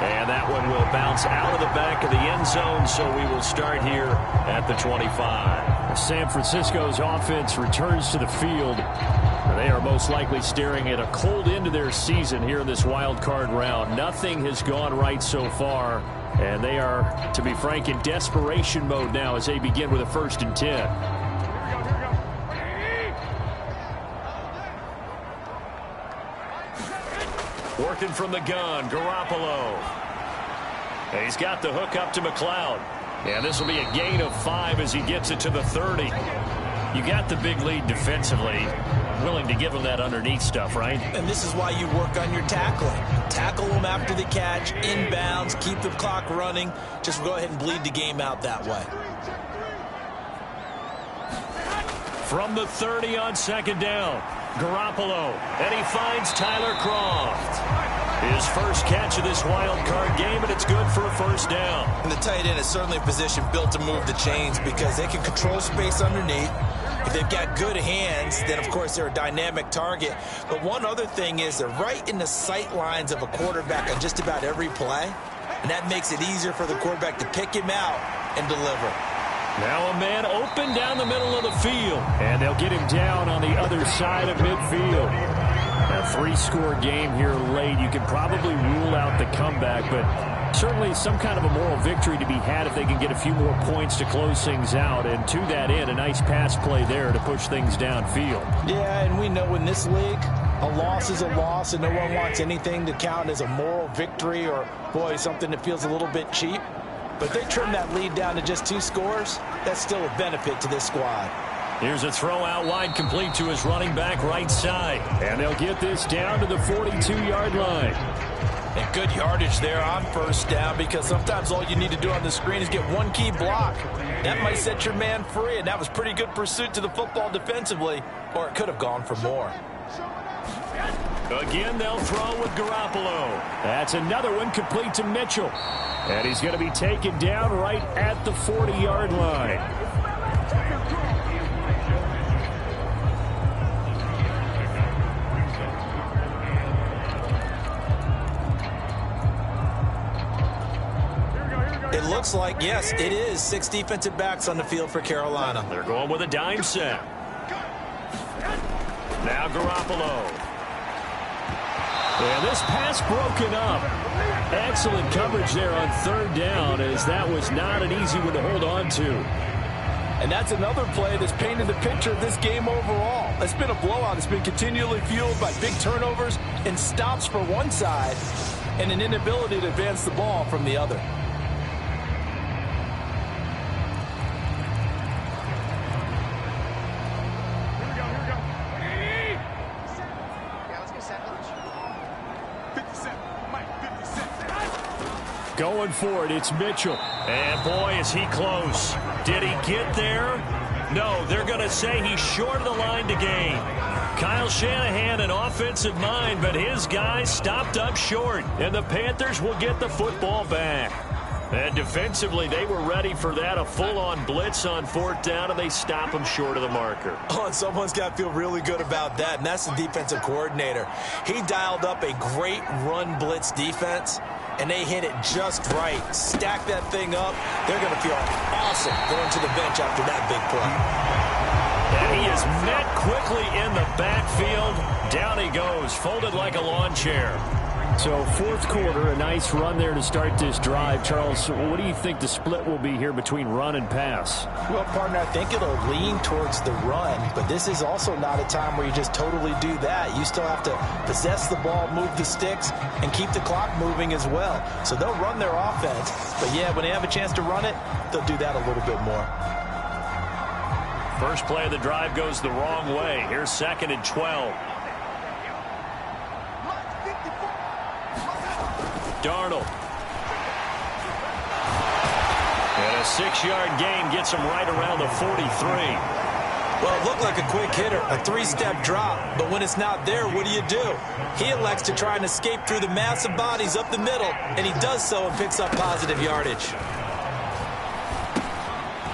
And that one will bounce out of the back of the end zone, so we will start here at the 25. San Francisco's offense returns to the field. They are most likely staring at a cold end to their season here in this wild card round. Nothing has gone right so far, and they are, to be frank, in desperation mode now as they begin with a 1st and 10. Working from the gun, Garoppolo. And he's got the hook up to McLeod. And this will be a gain of 5 as he gets it to the 30. You got the big lead defensively. Willing to give him that underneath stuff, right? And this is why you work on your tackling. Tackle them after the catch, inbounds, keep the clock running. Just go ahead and bleed the game out that way. From the 30 on 2nd down, Garoppolo, and he finds Tyler Kroft. His first catch of this wild card game, and it's good for a 1st down. And the tight end is certainly a position built to move the chains because they can control space underneath. If they've got good hands, then, of course, they're a dynamic target. But one other thing is they're right in the sight lines of a quarterback on just about every play, and that makes it easier for the quarterback to pick him out and deliver. Now a man open down the middle of the field, and they'll get him down on the other side of midfield. A 3-score game here late. You can probably rule out the comeback, but certainly some kind of a moral victory to be had if they can get a few more points to close things out. And to that end, a nice pass play there to push things downfield. Yeah, and we know in this league, a loss is a loss, and no one wants anything to count as a moral victory or, boy, something that feels a little bit cheap. But they trim that lead down to just 2 scores. That's still a benefit to this squad. Here's a throw out wide, complete to his running back right side. And they'll get this down to the 42-yard line. And good yardage there on 1st down, because sometimes all you need to do on the screen is get one key block. That might set your man free, and that was pretty good pursuit to the football defensively, or it could have gone for more. Again, they'll throw with Garoppolo. That's another one complete to Mitchell. And he's going to be taken down right at the 40-yard line. It looks like, yes, it is 6 defensive backs on the field for Carolina. They're going with a dime set. Now Garoppolo. And this pass broken up. Excellent coverage there on 3rd down, as that was not an easy one to hold on to. And that's another play that's painted the picture of this game overall. It's been a blowout. It's been continually fueled by big turnovers and stops for one side and an inability to advance the ball from the other. Going for it, it's Mitchell. And boy, is he close. Did he get there? No, they're going to say he's short of the line to gain. Kyle Shanahan, an offensive mind, but his guys stopped up short. And the Panthers will get the football back. And defensively, they were ready for that, a full-on blitz on 4th down, and they stop them short of the marker. Oh, and someone's got to feel really good about that, and that's the defensive coordinator. He dialed up a great run blitz defense, and they hit it just right. Stack that thing up. They're going to feel awesome going to the bench after that big play. And he is met quickly in the backfield. Down he goes, folded like a lawn chair. So 4th quarter, a nice run there to start this drive. Charles, what do you think the split will be here between run and pass? Well, partner, I think it'll lean towards the run, but this is also not a time where you just totally do that. You still have to possess the ball, move the sticks, and keep the clock moving as well. So they'll run their offense, but yeah, when they have a chance to run it, they'll do that a little bit more. First play of the drive goes the wrong way. Here's 2nd and 12. Darnold. And a 6-yard gain gets him right around the 43. Well, it looked like a quick hitter, a 3-step drop. But when it's not there, what do? He elects to try and escape through the massive bodies up the middle, and he does so and picks up positive yardage.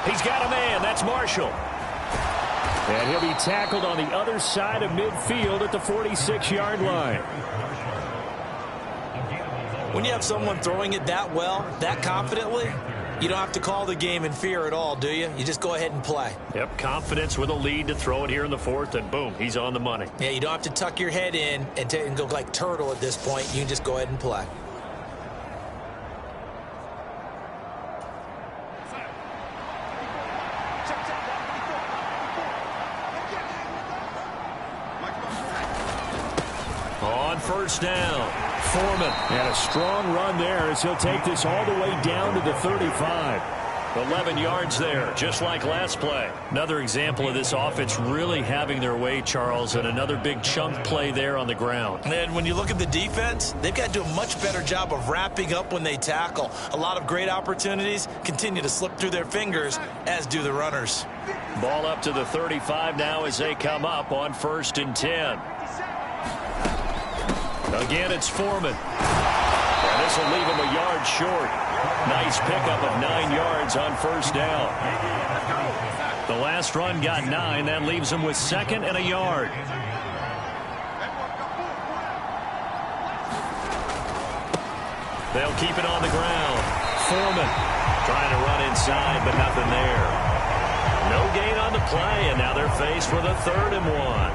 He's got a man. That's Marshall. And he'll be tackled on the other side of midfield at the 46-yard line. When you have someone throwing it that well, that confidently, you don't have to call the game in fear at all, do you? You just go ahead and play. Yep, confidence with a lead to throw it here in the 4th, and boom, he's on the money. Yeah, you don't have to tuck your head in and go like turtle at this point. You can just go ahead and play. On 1st down, Foreman. And a strong run there as he'll take this all the way down to the 35. 11 yards there, just like last play. Another example of this offense really having their way, Charles, and another big chunk play there on the ground. And when you look at the defense, they've got to do a much better job of wrapping up when they tackle. A lot of great opportunities continue to slip through their fingers, as do the runners. Ball up to the 35 now as they come up on 1st and 10. Again, it's Foreman. And this will leave him a yard short. Nice pickup of 9 yards on 1st down. The last run got 9. That leaves him with 2nd and a yard. They'll keep it on the ground. Foreman trying to run inside, but nothing there. No gain on the play, and now they're faced with a 3rd and 1.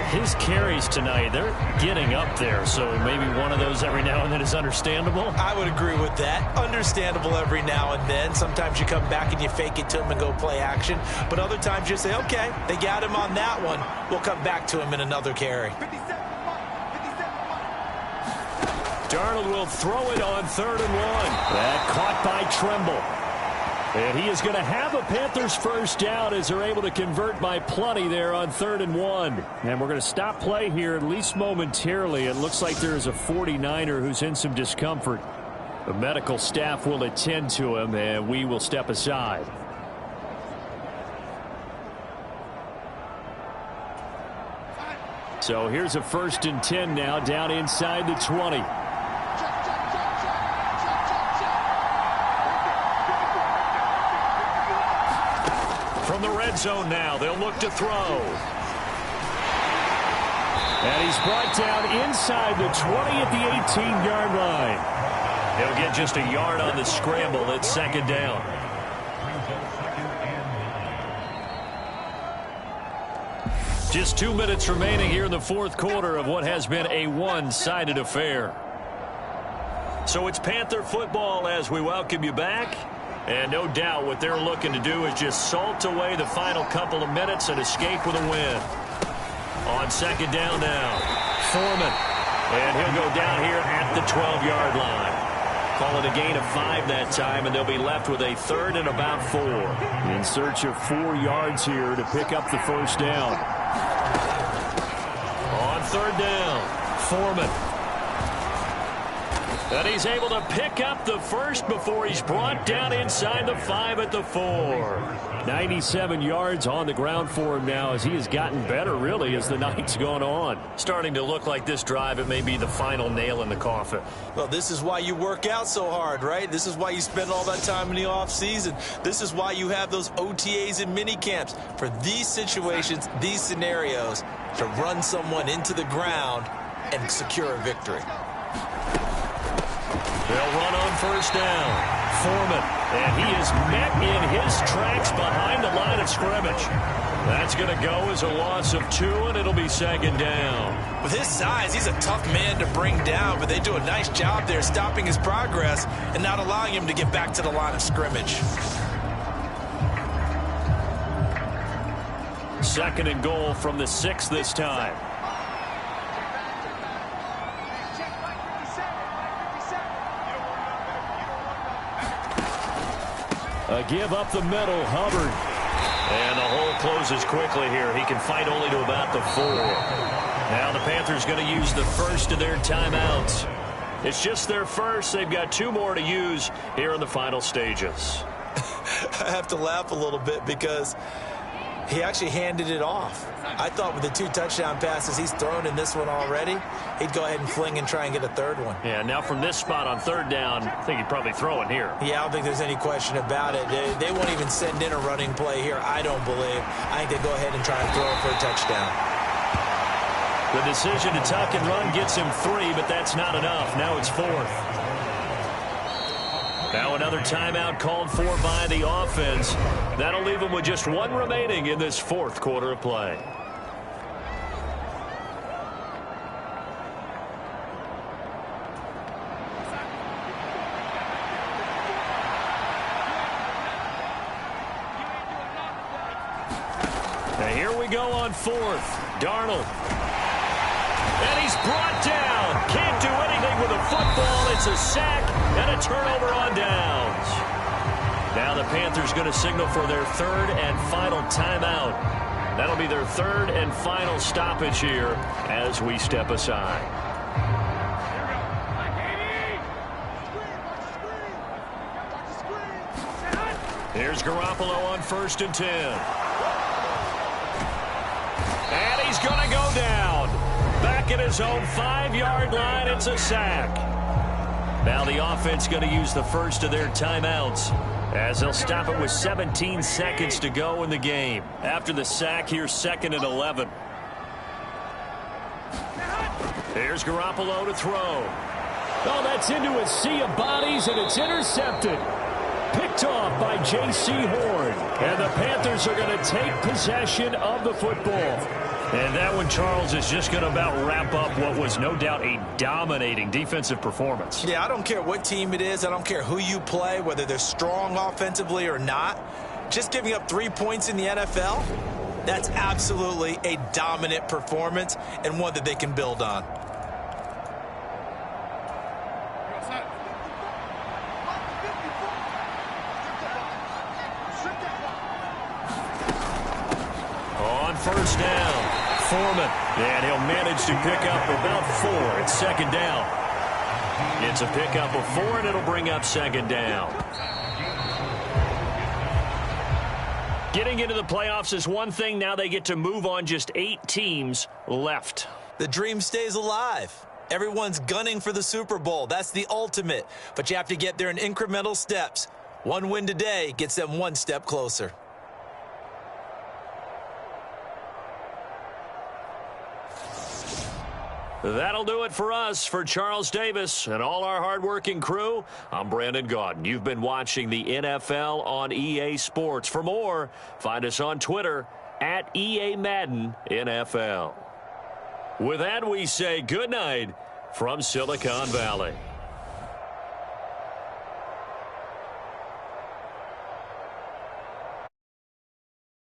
His carries tonight, they're getting up there, so maybe one of those every now and then is understandable. I would agree with that. Understandable every now and then. Sometimes you come back and you fake it to him and go play action. But other times you say, okay, they got him on that one. We'll come back to him in another carry. Darnold will throw it on 3rd and 1. That caught by Tremble. And he is going to have a Panthers 1st down as they're able to convert by plenty there on 3rd and 1. And we're going to stop play here at least momentarily. It looks like there is a 49er who's in some discomfort. The medical staff will attend to him, and we will step aside. So here's a 1st and 10 now down inside the 20. From the red zone now, they'll look to throw. And he's brought down inside the 20 at the 18-yard line. He'll get just a yard on the scramble. It's 2nd down. Just 2 minutes remaining here in the 4th quarter of what has been a one-sided affair. So it's Panther football as we welcome you back. And no doubt what they're looking to do is just salt away the final couple of minutes and escape with a win. On 2nd down now, Foreman. And he'll go down here at the 12-yard line. Call it a gain of 5 that time, and they'll be left with a 3rd and about 4. In search of 4 yards here to pick up the 1st down. On 3rd down, Foreman. And he's able to pick up the first before he's brought down inside the 5 at the 4. 97 yards on the ground for him now as he has gotten better, really, as the night's gone on. Starting to look like this drive, it may be the final nail in the coffin. Well, this is why you work out so hard, right? This is why you spend all that time in the offseason. This is why you have those OTAs and mini camps. For these situations, these scenarios, to run someone into the ground and secure a victory. They'll run on first down. Foreman, and he is met in his tracks behind the line of scrimmage. That's going to go as a loss of 2, and it'll be second down. With his size, he's a tough man to bring down, but they do a nice job there stopping his progress and not allowing him to get back to the line of scrimmage. Second and goal from the 6 this time. A give up the middle, Hubbard. And the hole closes quickly here. He can fight only to about the 4. Now the Panthers going to use the first of their timeouts. It's just their first. They've got 2 more to use here in the final stages. I have to laugh a little bit because he actually handed it off. I thought with the 2 touchdown passes he's thrown in this one already, he'd go ahead and fling and try and get a third one. Yeah, now from this spot on third down, I think he'd probably throw it here. Yeah, I don't think there's any question about it. They won't even send in a running play here, I don't believe. I think they go ahead and try and throw it for a touchdown. The decision to tuck and run gets him 3, but that's not enough. Now it's 4th. Now another timeout called for by the offense. That'll leave them with just 1 remaining in this 4th quarter of play. Now here we go on 4th. Darnold. And he's brought down. Can't do anything with a football. It's a sack and a turnover on downs. Now the Panthers going to signal for their 3rd and final timeout. That'll be their 3rd and final stoppage here as we step aside. Here's Garoppolo on 1st and 10. And he's going to go down. Back at his own 5-yard line, it's a sack. Now the offense going to use the first of their timeouts as they'll stop it with 17 seconds to go in the game. After the sack, here's 2nd and 11. Here's Garoppolo to throw. Oh, that's into a sea of bodies, and it's intercepted. Picked off by J.C. Horn. And the Panthers are going to take possession of the football. And that one, Charles, is just going to about wrap up what was no doubt a dominating defensive performance. Yeah, I don't care what team it is. I don't care who you play, whether they're strong offensively or not. Just giving up 3 points in the NFL, that's absolutely a dominant performance and one that they can build on. On first down. Foreman, and he'll manage to pick up about 4. It's 2nd down. It's a pickup of 4, and it'll bring up 2nd down. Getting into the playoffs is one thing. Now they get to move on. Just 8 teams left. The dream stays alive. Everyone's gunning for the Super Bowl. That's the ultimate. But you have to get there in incremental steps. 1 win today gets them 1 step closer. That'll do it for us. For Charles Davis and all our hardworking crew, I'm Brandon Gaudin. You've been watching the NFL on EA Sports. For more, find us on Twitter at EA Madden NFL. With that, we say good night from Silicon Valley.